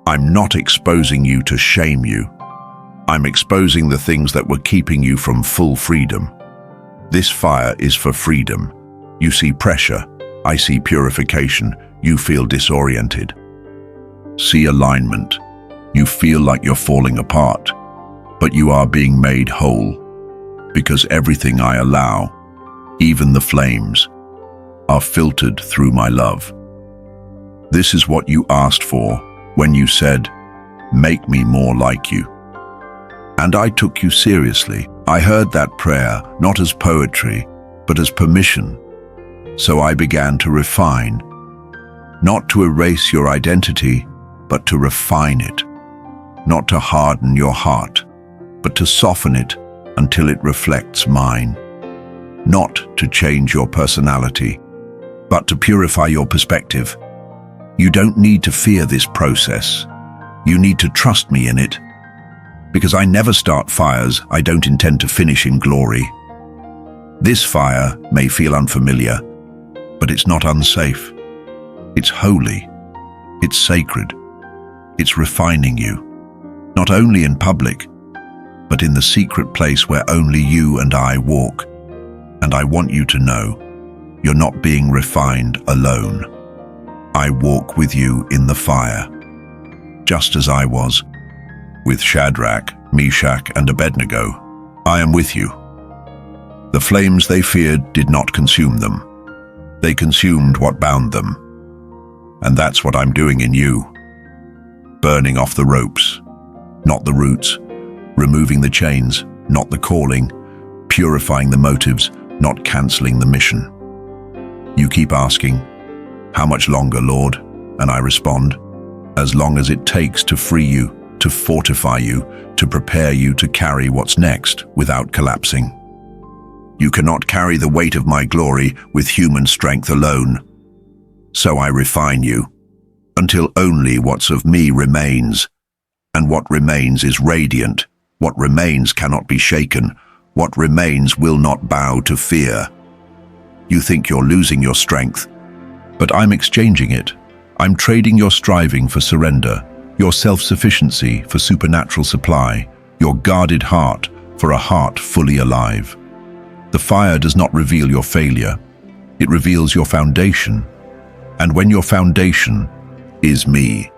I'm not exposing you to shame you. I'm exposing the things that were keeping you from full freedom. This fire is for freedom. You see pressure, I see purification. You feel disoriented. See alignment. You feel like you're falling apart, but you are being made whole. Because everything I allow, even the flames, are filtered through my love. This is what you asked for when you said, "Make me more like you." And I took you seriously. I heard that prayer not as poetry, but as permission. So I began to refine, not to erase your identity, but to refine it, not to harden your heart, but to soften it until it reflects mine, not to change your personality, but to purify your perspective. You don't need to fear this process. You need to trust me in it, because I never start fires I don't intend to finish in glory. This fire may feel unfamiliar, but it's not unsafe. It's holy. It's sacred. It's refining you, not only in public, but in the secret place where only you and I walk. And I want you to know, you're not being refined alone. I walk with you in the fire, just as I was with Shadrach, Meshach, and Abednego. I am with you. The flames they feared did not consume them. They consumed what bound them. And that's what I'm doing in you. Burning off the ropes, not the roots. Removing the chains, not the calling. Purifying the motives, not canceling the mission. You keep asking, "How much longer, Lord?" And I respond, "As long as it takes to free you, to fortify you, to prepare you to carry what's next without collapsing. You cannot carry the weight of my glory with human strength alone. So I refine you, until only what's of me remains. And what remains is radiant. What remains cannot be shaken. What remains will not bow to fear. You think you're losing your strength, but I'm exchanging it. I'm trading your striving for surrender, your self-sufficiency for supernatural supply, your guarded heart for a heart fully alive. The fire does not reveal your failure. It reveals your foundation. And when your foundation is me,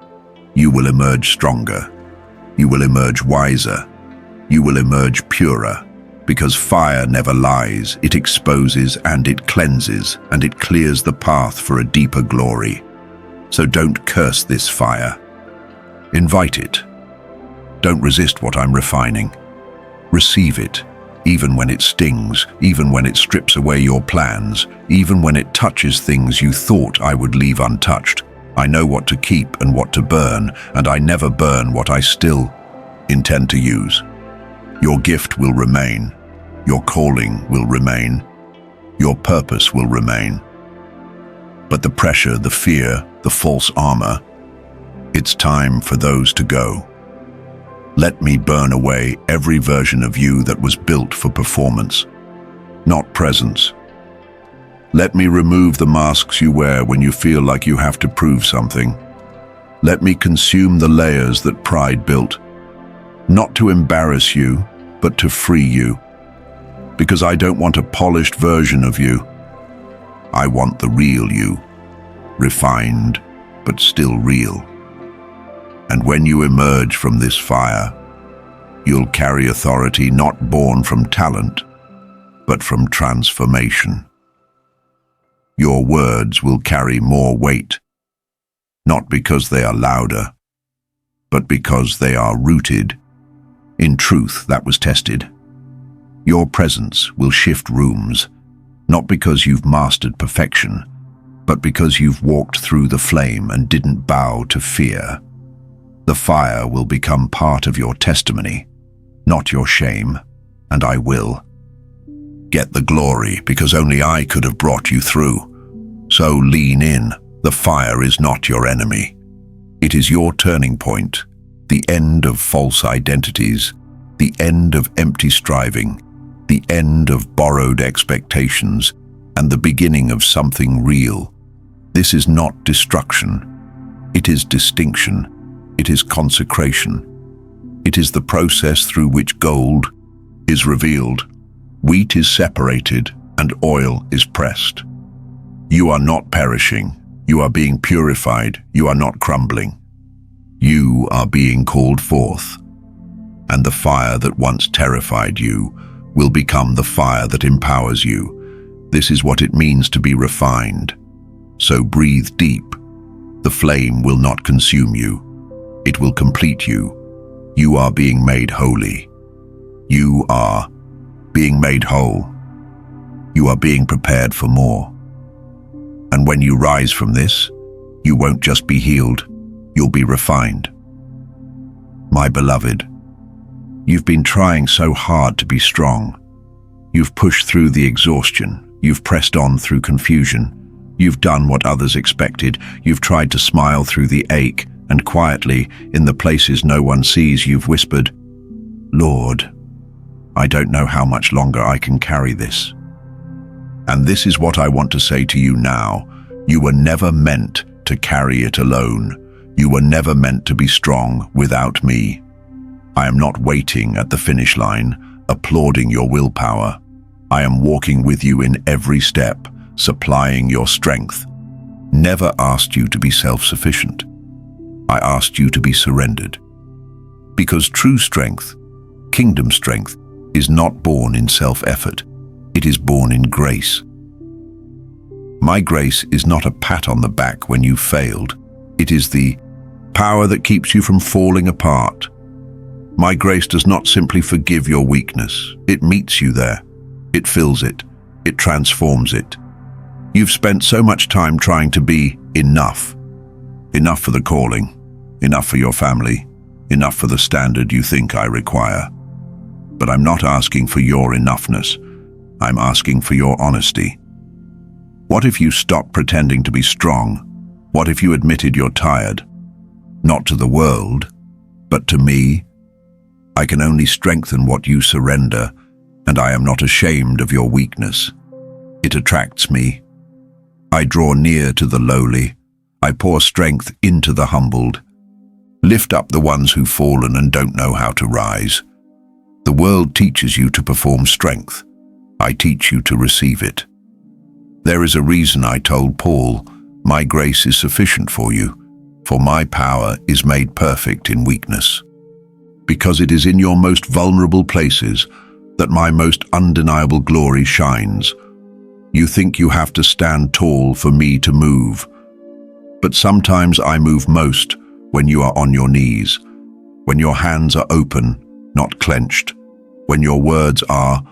you will emerge stronger. You will emerge wiser. You will emerge purer. Because fire never lies. It exposes and it cleanses and it clears the path for a deeper glory. So don't curse this fire. Invite it. Don't resist what I'm refining. Receive it, even when it stings, even when it strips away your plans, even when it touches things you thought I would leave untouched. I know what to keep and what to burn, and I never burn what I still intend to use. Your gift will remain. Your calling will remain. Your purpose will remain. But the pressure, the fear, the false armor, it's time for those to go. Let me burn away every version of you that was built for performance, not presence. Let me remove the masks you wear when you feel like you have to prove something. Let me consume the layers that pride built, not to embarrass you, but to free you. Because I don't want a polished version of you. I want the real you, refined, but still real. And when you emerge from this fire, you'll carry authority not born from talent, but from transformation. Your words will carry more weight, not because they are louder, but because they are rooted in truth that was tested. Your presence will shift rooms, not because you've mastered perfection, but because you've walked through the flame and didn't bow to fear. The fire will become part of your testimony, not your shame, and I will get the glory because only I could have brought you through. So lean in. The fire is not your enemy. It is your turning point, the end of false identities, the end of empty striving, the end of borrowed expectations, and the beginning of something real. This is not destruction. It is distinction. It is consecration. It is the process through which gold is revealed, wheat is separated, and oil is pressed. You are not perishing. You are being purified. You are not crumbling. You are being called forth. And the fire that once terrified you will become the fire that empowers you. This is what it means to be refined. So breathe deep. The flame will not consume you. It will complete you. You are being made holy. You are being made whole. You are being prepared for more. And when you rise from this, you won't just be healed, you'll be refined. My beloved, you've been trying so hard to be strong. You've pushed through the exhaustion. You've pressed on through confusion. You've done what others expected. You've tried to smile through the ache, and quietly, in the places no one sees, you've whispered, "Lord, I don't know how much longer I can carry this." And this is what I want to say to you now. You were never meant to carry it alone. You were never meant to be strong without me. I am not waiting at the finish line, applauding your willpower. I am walking with you in every step, supplying your strength. Never asked you to be self-sufficient. I asked you to be surrendered. Because true strength, kingdom strength, is not born in self-effort. It is born in grace. My grace is not a pat on the back when you failed. It is the power that keeps you from falling apart. My grace does not simply forgive your weakness. It meets you there. It fills it. It transforms it. You've spent so much time trying to be enough. Enough for the calling. Enough for your family. Enough for the standard you think I require. But I'm not asking for your enoughness. I'm asking for your honesty. What if you stopped pretending to be strong? What if you admitted you're tired? Not to the world, but to me. I can only strengthen what you surrender, and I am not ashamed of your weakness. It attracts me. I draw near to the lowly. I pour strength into the humbled. Lift up the ones who've fallen and don't know how to rise. The world teaches you to perform strength. I teach you to receive it. There is a reason I told Paul, "My grace is sufficient for you, for my power is made perfect in weakness." Because it is in your most vulnerable places that my most undeniable glory shines. You think you have to stand tall for me to move. But sometimes I move most when you are on your knees, when your hands are open, not clenched, when your words are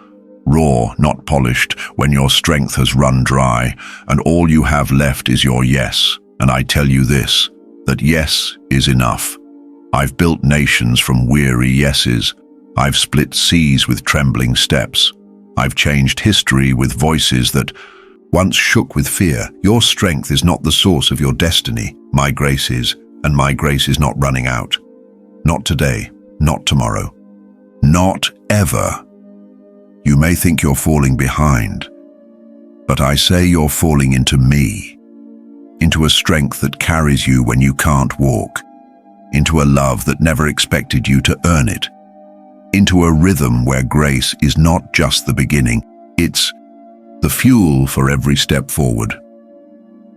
raw, not polished, when your strength has run dry, and all you have left is your yes. And I tell you this, that yes is enough. I've built nations from weary yeses. I've split seas with trembling steps. I've changed history with voices that once shook with fear. Your strength is not the source of your destiny. My grace is, and my grace is not running out. Not today, not tomorrow, not ever. You may think you're falling behind, but I say you're falling into me, into a strength that carries you when you can't walk, into a love that never expected you to earn it, into a rhythm where grace is not just the beginning, it's the fuel for every step forward.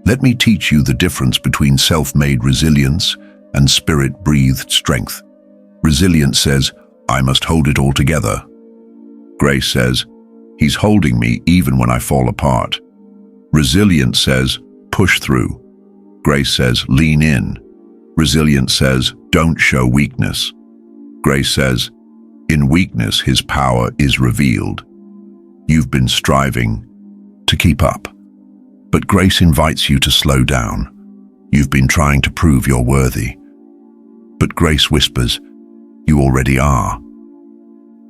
Let me teach you the difference between self-made resilience and spirit-breathed strength. Resilience says, "I must hold it all together." Grace says, "He's holding me even when I fall apart." Resilience says, "Push through." Grace says, "Lean in." Resilience says, "Don't show weakness." Grace says, "In weakness, his power is revealed." You've been striving to keep up, but grace invites you to slow down. You've been trying to prove you're worthy, but grace whispers, "You already are."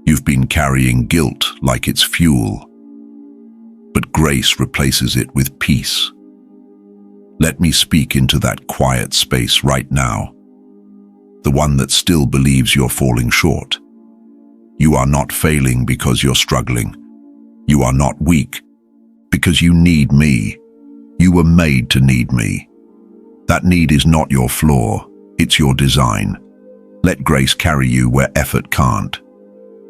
You've been carrying guilt like it's fuel, but grace replaces it with peace. Let me speak into that quiet space right now, the one that still believes you're falling short. You are not failing because you're struggling. You are not weak because you need me. You were made to need me. That need is not your flaw, it's your design. Let grace carry you where effort can't.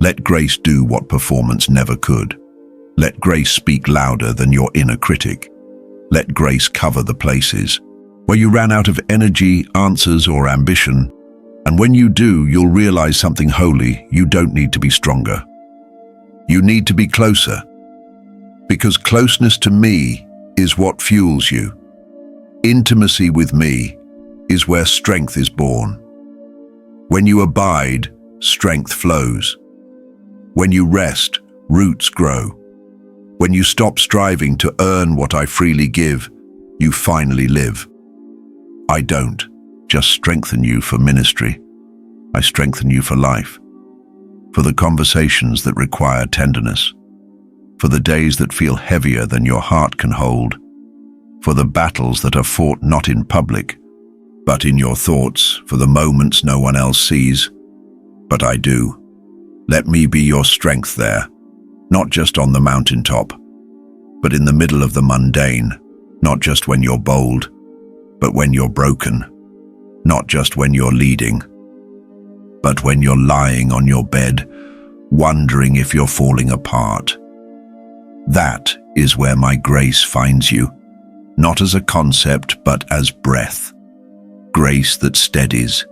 Let grace do what performance never could. Let grace speak louder than your inner critic. Let grace cover the places where you ran out of energy, answers, or ambition. And when you do, you'll realize something holy. You don't need to be stronger. You need to be closer. Because closeness to me is what fuels you. Intimacy with me is where strength is born. When you abide, strength flows. When you rest, roots grow. When you stop striving to earn what I freely give, you finally live. I don't just strengthen you for ministry. I strengthen you for life, for the conversations that require tenderness, for the days that feel heavier than your heart can hold, for the battles that are fought not in public, but in your thoughts, for the moments no one else sees, but I do. Let me be your strength there, not just on the mountaintop, but in the middle of the mundane, not just when you're bold, but when you're broken, not just when you're leading, but when you're lying on your bed, wondering if you're falling apart. That is where my grace finds you, not as a concept, but as breath. Grace that steadies,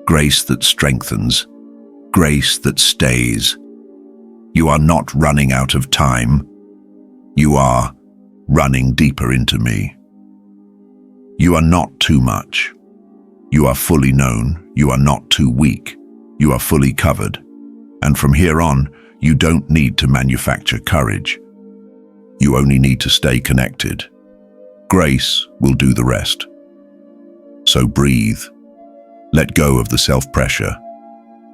grace that strengthens, grace that stays. You are not running out of time. You are running deeper into me. You are not too much. You are fully known. You are not too weak. You are fully covered. And from here on, you don't need to manufacture courage. You only need to stay connected. Grace will do the rest. So breathe. Let go of the self-pressure.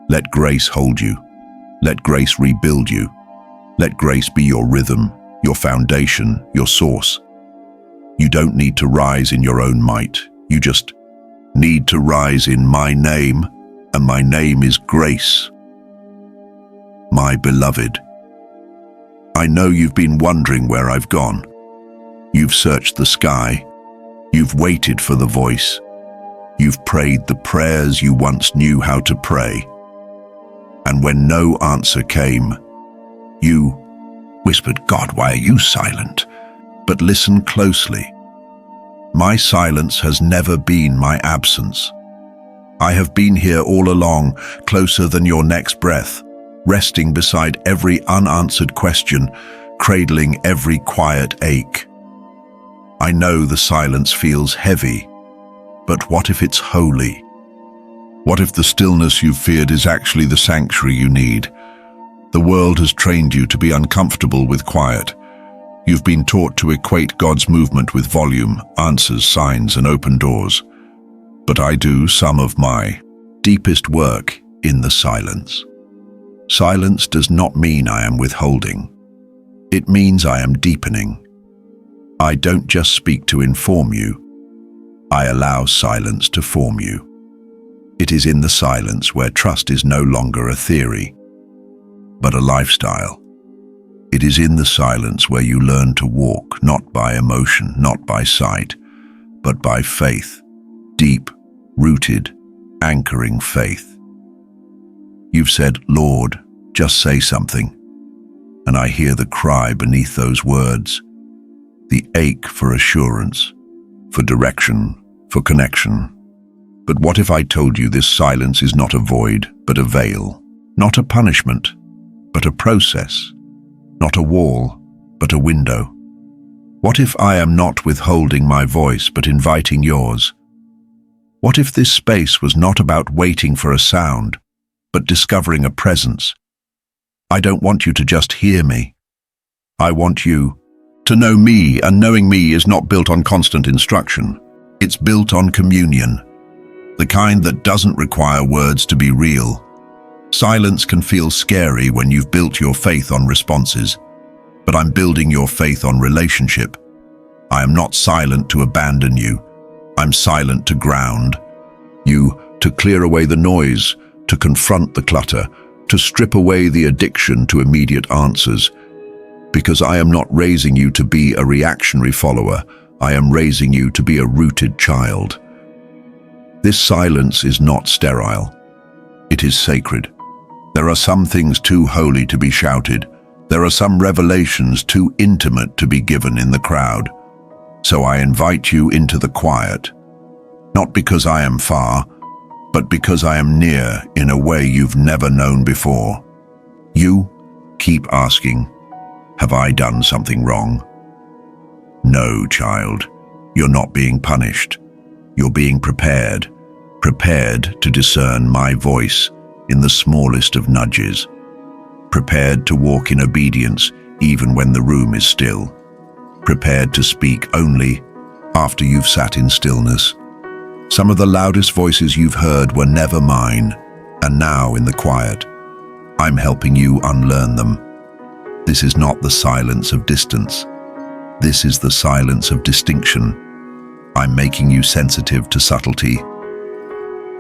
Let grace hold you. Let grace rebuild you. Let grace be your rhythm, your foundation, your source. You don't need to rise in your own might. You just need to rise in my name, and my name is Grace. My beloved, I know you've been wondering where I've gone. You've searched the sky. You've waited for the voice. You've prayed the prayers you once knew how to pray. And when no answer came, you whispered, "God, why are you silent?" But listen closely. My silence has never been my absence. I have been here all along, closer than your next breath, resting beside every unanswered question, cradling every quiet ache. I know the silence feels heavy, but what if it's holy? What if the stillness you've feared is actually the sanctuary you need? The world has trained you to be uncomfortable with quiet. You've been taught to equate God's movement with volume, answers, signs, and open doors. But I do some of my deepest work in the silence. Silence does not mean I am withholding. It means I am deepening. I don't just speak to inform you. I allow silence to form you. It is in the silence where trust is no longer a theory, but a lifestyle. It is in the silence where you learn to walk, not by emotion, not by sight, but by faith, deep, rooted, anchoring faith. You've said, "Lord, just say something," and I hear the cry beneath those words, the ache for assurance, for direction, for connection. But what if I told you this silence is not a void, but a veil, not a punishment, but a process, not a wall, but a window? What if I am not withholding my voice, but inviting yours? What if this space was not about waiting for a sound, but discovering a presence? I don't want you to just hear me. I want you to know me, and knowing me is not built on constant instruction. It's built on communion, the kind that doesn't require words to be real. Silence can feel scary when you've built your faith on responses, but I'm building your faith on relationship. I am not silent to abandon you. I'm silent to ground you, to clear away the noise, to confront the clutter, to strip away the addiction to immediate answers. Because I am not raising you to be a reactionary follower. I am raising you to be a rooted child. This silence is not sterile. It is sacred. There are some things too holy to be shouted. There are some revelations too intimate to be given in the crowd. So I invite you into the quiet, not because I am far, but because I am near in a way you've never known before. You keep asking. Have I done something wrong? No, child. You're not being punished. You're being prepared to discern my voice in the smallest of nudges, prepared to walk in obedience even when the room is still, prepared to speak only after you've sat in stillness. Some of the loudest voices you've heard were never mine, and now in the quiet, I'm helping you unlearn them. This is not the silence of distance. This is the silence of distinction. I'm making you sensitive to subtlety.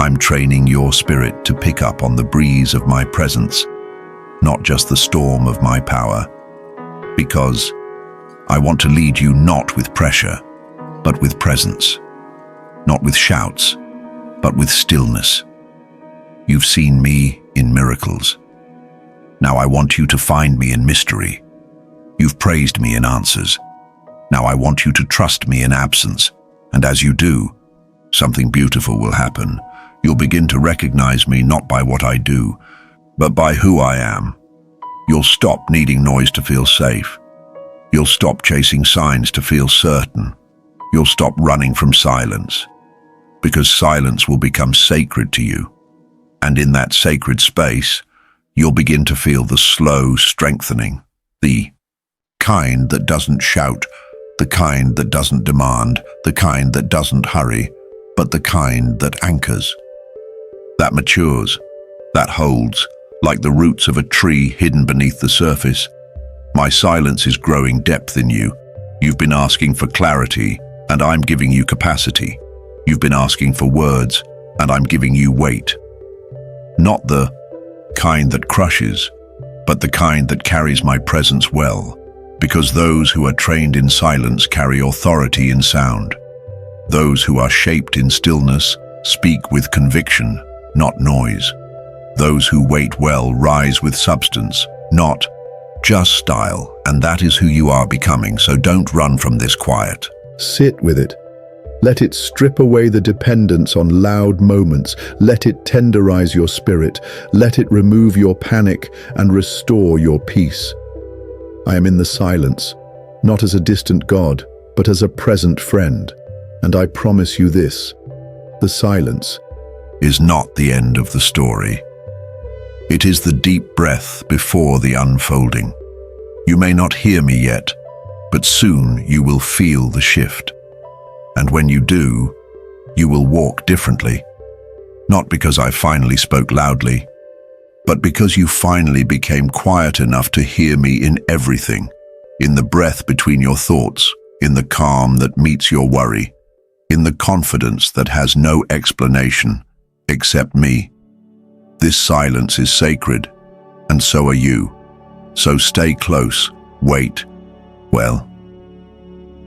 I'm training your spirit to pick up on the breeze of my presence, not just the storm of my power, because I want to lead you not with pressure, but with presence, not with shouts, but with stillness. You've seen me in miracles. Now I want you to find me in mystery. You've praised me in answers. Now I want you to trust me in absence. And as you do, something beautiful will happen. You'll begin to recognize me not by what I do, but by who I am. You'll stop needing noise to feel safe. You'll stop chasing signs to feel certain. You'll stop running from silence, because silence will become sacred to you. And in that sacred space, you'll begin to feel the slow strengthening, the kind that doesn't shout, the kind that doesn't demand, the kind that doesn't hurry, but the kind that anchors, that matures, that holds, like the roots of a tree hidden beneath the surface. My silence is growing depth in you. You've been asking for clarity, and I'm giving you capacity. You've been asking for words, and I'm giving you weight. Not the kind that crushes, but the kind that carries my presence well, because those who are trained in silence carry authority in sound. Those who are shaped in stillness speak with conviction, not noise. Those who wait well rise with substance, not just style, and that is who you are becoming, so don't run from this quiet. Sit with it. Let it strip away the dependence on loud moments. Let it tenderize your spirit. Let it remove your panic and restore your peace. I am in the silence, not as a distant God, but as a present friend. And I promise you this, the silence is not the end of the story. It is the deep breath before the unfolding. You may not hear me yet, but soon you will feel the shift. And when you do, you will walk differently. Not because I finally spoke loudly, but because you finally became quiet enough to hear me in everything, in the breath between your thoughts, in the calm that meets your worry, in the confidence that has no explanation except me. This silence is sacred, and so are you. So stay close, wait, well,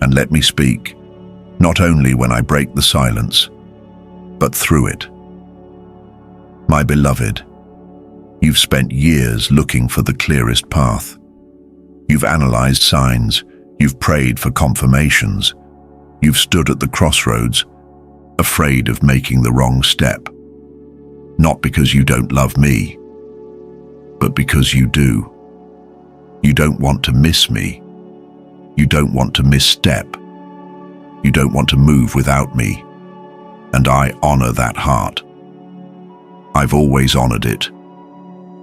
and let me speak, not only when I break the silence, but through it. My beloved, you've spent years looking for the clearest path. You've analyzed signs, you've prayed for confirmations, you've stood at the crossroads, afraid of making the wrong step. Not because you don't love me, but because you do. You don't want to miss me. You don't want to misstep. You don't want to move without me. And I honor that heart. I've always honored it.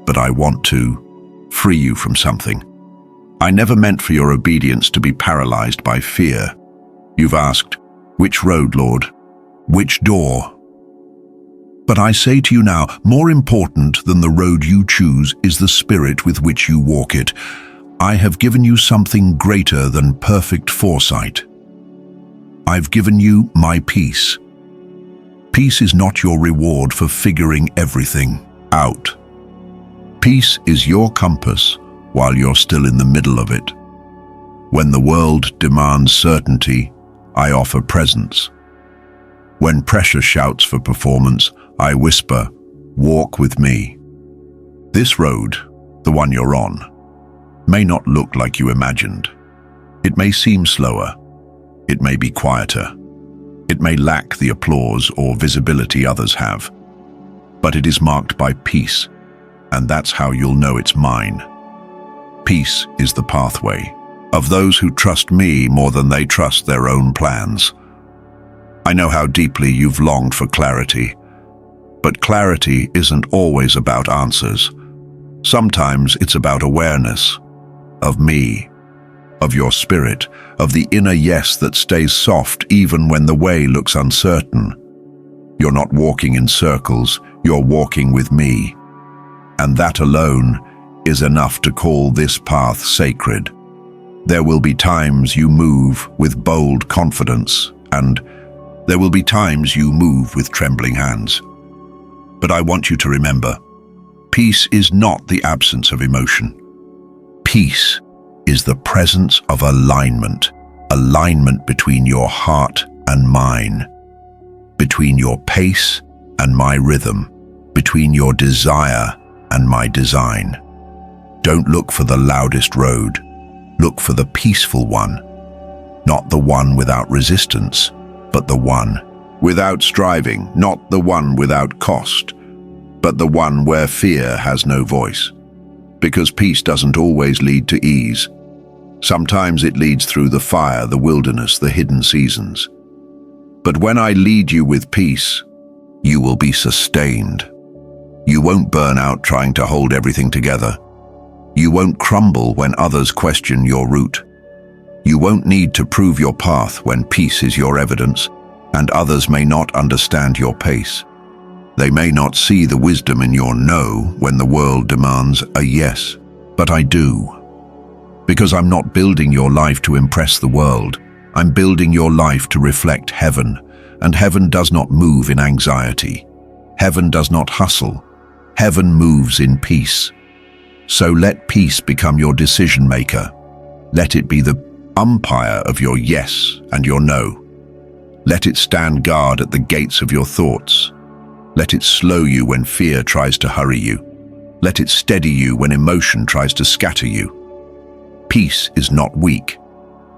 But I want to free you from something. I never meant for your obedience to be paralyzed by fear. You've asked, which road, Lord? Which door? But I say to you now, more important than the road you choose is the spirit with which you walk it. I have given you something greater than perfect foresight. I've given you my peace. Peace is not your reward for figuring everything out. Peace is your compass while you're still in the middle of it. When the world demands certainty, I offer presence. When pressure shouts for performance, I whisper, walk with me. This road, the one you're on, may not look like you imagined. It may seem slower. It may be quieter. It may lack the applause or visibility others have. But it is marked by peace, and that's how you'll know it's mine. Peace is the pathway of those who trust me more than they trust their own plans. I know how deeply you've longed for clarity, but clarity isn't always about answers. Sometimes it's about awareness of me, of your spirit, of the inner yes that stays soft even when the way looks uncertain. You're not walking in circles, you're walking with me. And that alone is enough to call this path sacred. There will be times you move with bold confidence, and there will be times you move with trembling hands. But I want you to remember, peace is not the absence of emotion. Peace is the presence of alignment between your heart and mine, between your pace and my rhythm, between your desire and my design. Don't look for the loudest road. Look for the peaceful one, not the one without resistance, but the one without striving, not the one without cost, but the one where fear has no voice. Because peace doesn't always lead to ease. Sometimes it leads through the fire, the wilderness, the hidden seasons. But when I lead you with peace, you will be sustained. You won't burn out trying to hold everything together. You won't crumble when others question your route. You won't need to prove your path when peace is your evidence, and others may not understand your pace. They may not see the wisdom in your no when the world demands a yes, but I do. Because I'm not building your life to impress the world. I'm building your life to reflect heaven, and heaven does not move in anxiety. Heaven does not hustle. Heaven moves in peace. So let peace become your decision maker. Let it be the umpire of your yes and your no. Let it stand guard at the gates of your thoughts. Let it slow you when fear tries to hurry you. Let it steady you when emotion tries to scatter you. Peace is not weak.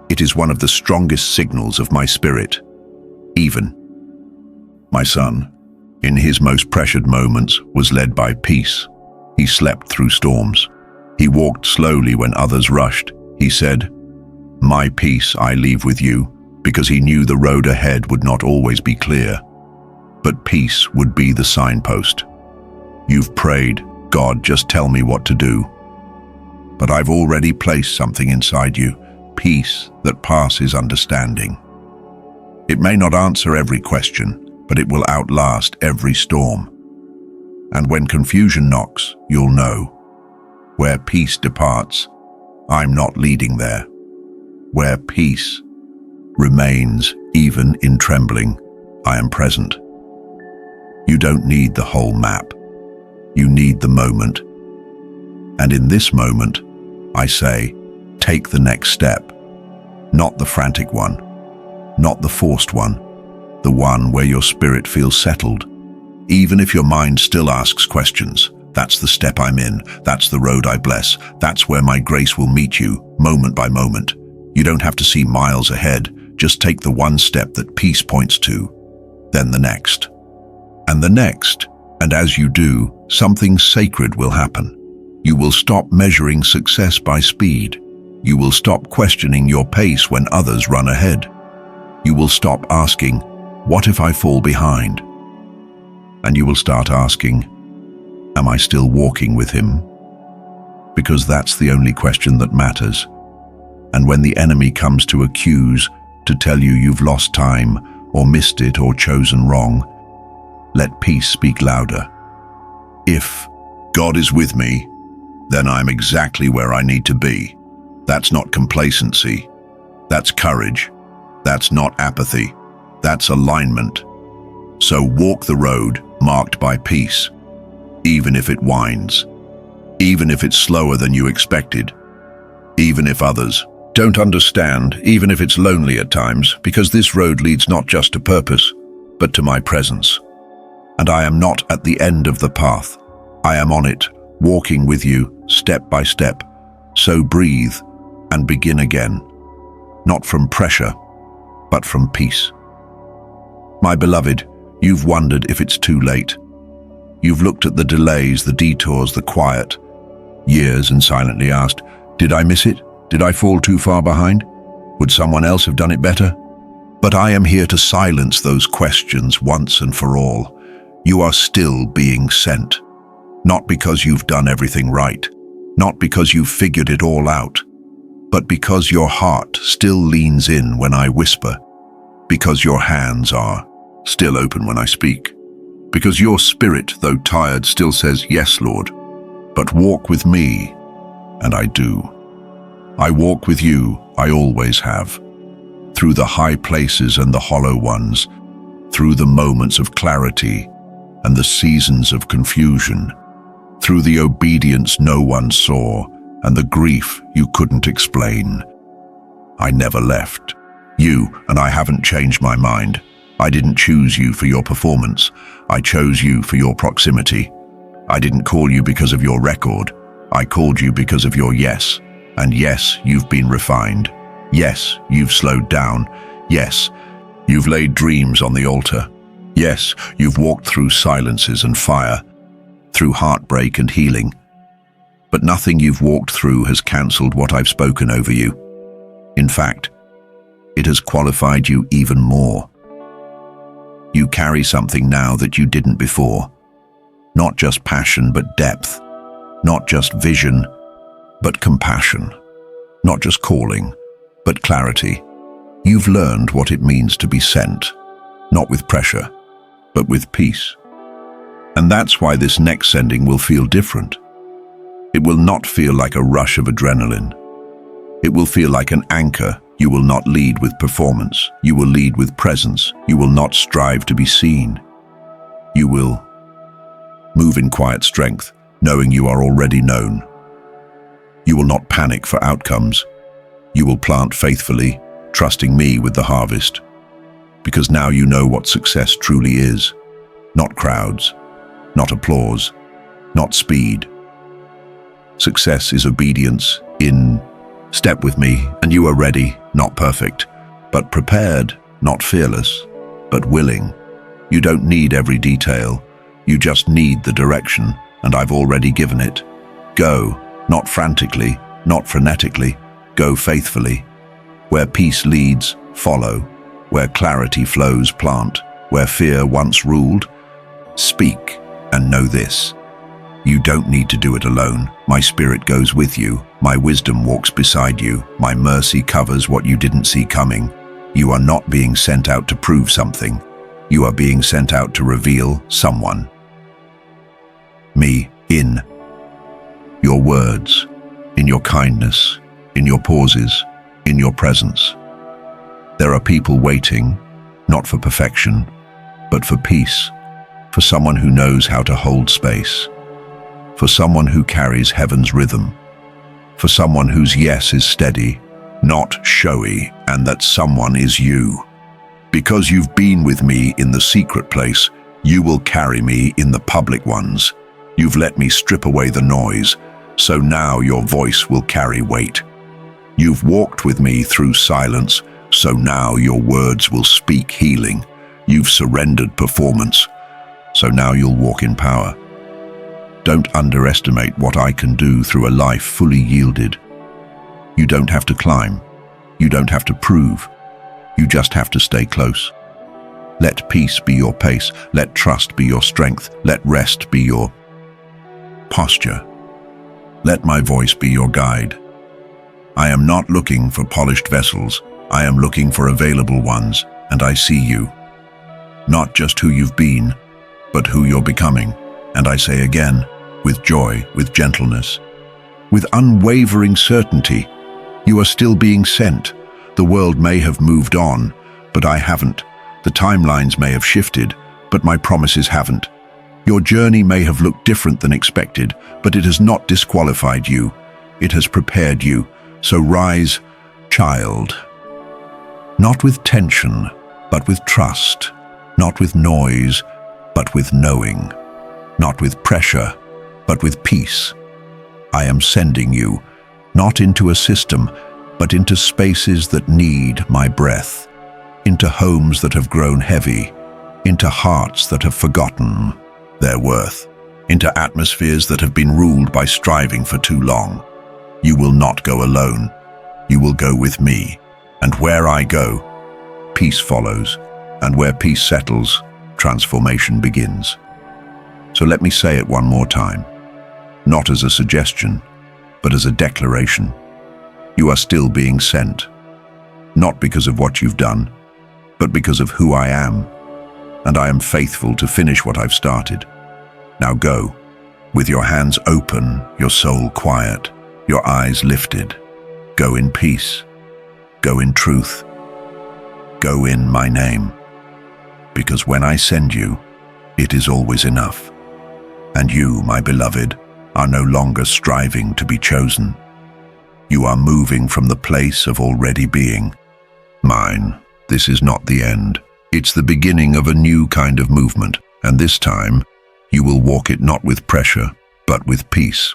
It is one of the strongest signals of my spirit. Even my son, in his most pressured moments, was led by peace. He slept through storms. He walked slowly when others rushed. He said, "My peace I leave with you," because he knew the road ahead would not always be clear. But peace would be the signpost. You've prayed, "God, just tell me what to do." But I've already placed something inside you, peace that passes understanding. It may not answer every question, but it will outlast every storm. And when confusion knocks, you'll know. Where peace departs, I'm not leading there. Where peace remains, even in trembling, I am present. You don't need the whole map. You need the moment. And in this moment, I say, take the next step. Not the frantic one, not the forced one, the one where your spirit feels settled. Even if your mind still asks questions, that's the step I'm in, that's the road I bless, that's where my grace will meet you, moment by moment. You don't have to see miles ahead, just take the one step that peace points to, then the next. And the next, and as you do, something sacred will happen. You will stop measuring success by speed. You will stop questioning your pace when others run ahead. You will stop asking, "What if I fall behind?" And you will start asking, "Am I still walking with him?" Because that's the only question that matters. And when the enemy comes to accuse, to tell you you've lost time, or missed it, or chosen wrong, let peace speak louder. If God is with me, then I'm exactly where I need to be. That's not complacency. That's courage. That's not apathy. That's alignment. So walk the road marked by peace, even if it winds, even if it's slower than you expected, even if others don't understand, even if it's lonely at times, because this road leads not just to purpose, but to my presence. And I am not at the end of the path. I am on it, walking with you, step by step. So breathe and begin again, not from pressure, but from peace. My beloved, you've wondered if it's too late. You've looked at the delays, the detours, the quiet years and silently asked, Did I miss it? Did I fall too far behind? Would someone else have done it better? But I am here to silence those questions once and for all. You are still being sent. Not because you've done everything right, not because you've figured it all out, but because your heart still leans in when I whisper, because your hands are still open when I speak, because your spirit, though tired, still says, "Yes, Lord, but walk with me," and I do. I walk with you, I always have, through the high places and the hollow ones, through the moments of clarity and the seasons of confusion, through the obedience no one saw and the grief you couldn't explain. I never left you, and I haven't changed my mind. I didn't choose you for your performance. I chose you for your proximity. I didn't call you because of your record. I called you because of your yes. And yes, you've been refined. Yes, you've slowed down. Yes, you've laid dreams on the altar. Yes, you've walked through silences and fire, through heartbreak and healing. But nothing you've walked through has cancelled what I've spoken over you. In fact, it has qualified you even more. You carry something now that you didn't before. Not just passion, but depth. Not just vision, but compassion. Not just calling, but clarity. You've learned what it means to be sent, not with pressure, but with peace. And that's why this next sending will feel different. It will not feel like a rush of adrenaline. It will feel like an anchor. You will not lead with performance. You will lead with presence. You will not strive to be seen. You will move in quiet strength, knowing you are already known. You will not panic for outcomes. You will plant faithfully, trusting me with the harvest. Because now you know what success truly is. Not crowds, not applause, not speed. Success is obedience in step with me, and you are ready, not perfect, but prepared, not fearless, but willing. You don't need every detail. You just need the direction, and I've already given it. Go, not frantically, not frenetically. Go faithfully. Where peace leads, follow. Where clarity flows, plant. Where fear once ruled, speak. And know this: you don't need to do it alone. My spirit goes with you. My wisdom walks beside you. My mercy covers what you didn't see coming. You are not being sent out to prove something. You are being sent out to reveal someone. Me, in your words, in your kindness, in your pauses, in your presence. There are people waiting, not for perfection, but for peace, for someone who knows how to hold space, for someone who carries heaven's rhythm, for someone whose yes is steady, not showy, and that someone is you. Because you've been with me in the secret place, you will carry me in the public ones. You've let me strip away the noise, so now your voice will carry weight. You've walked with me through silence, so now your words will speak healing. You've surrendered performance, so now you'll walk in power. Don't underestimate what I can do through a life fully yielded. You don't have to climb. You don't have to prove. You just have to stay close. Let peace be your pace. Let trust be your strength. Let rest be your posture. Let my voice be your guide. I am not looking for polished vessels. I am looking for available ones, and I see you. Not just who you've been, but who you're becoming. And I say again, with joy, with gentleness, with unwavering certainty, you are still being sent. The world may have moved on, but I haven't. The timelines may have shifted, but my promises haven't. Your journey may have looked different than expected, but it has not disqualified you. It has prepared you. So rise, child. Not with tension, but with trust. Not with noise, but with knowing. Not with pressure, but with peace. I am sending you, not into a system, but into spaces that need my breath, into homes that have grown heavy, into hearts that have forgotten their worth, into atmospheres that have been ruled by striving for too long. You will not go alone. You will go with me. And where I go, peace follows. And where peace settles, transformation begins. So let me say it one more time. Not as a suggestion, but as a declaration. You are still being sent. Not because of what you've done, but because of who I am. And I am faithful to finish what I've started. Now go, with your hands open, your soul quiet, your eyes lifted. Go in peace. Go in truth. Go in my name. Because when I send you, it is always enough. And you, my beloved, are no longer striving to be chosen. You are moving from the place of already being. Mine, this is not the end. It's the beginning of a new kind of movement, and this time, you will walk it not with pressure, but with peace.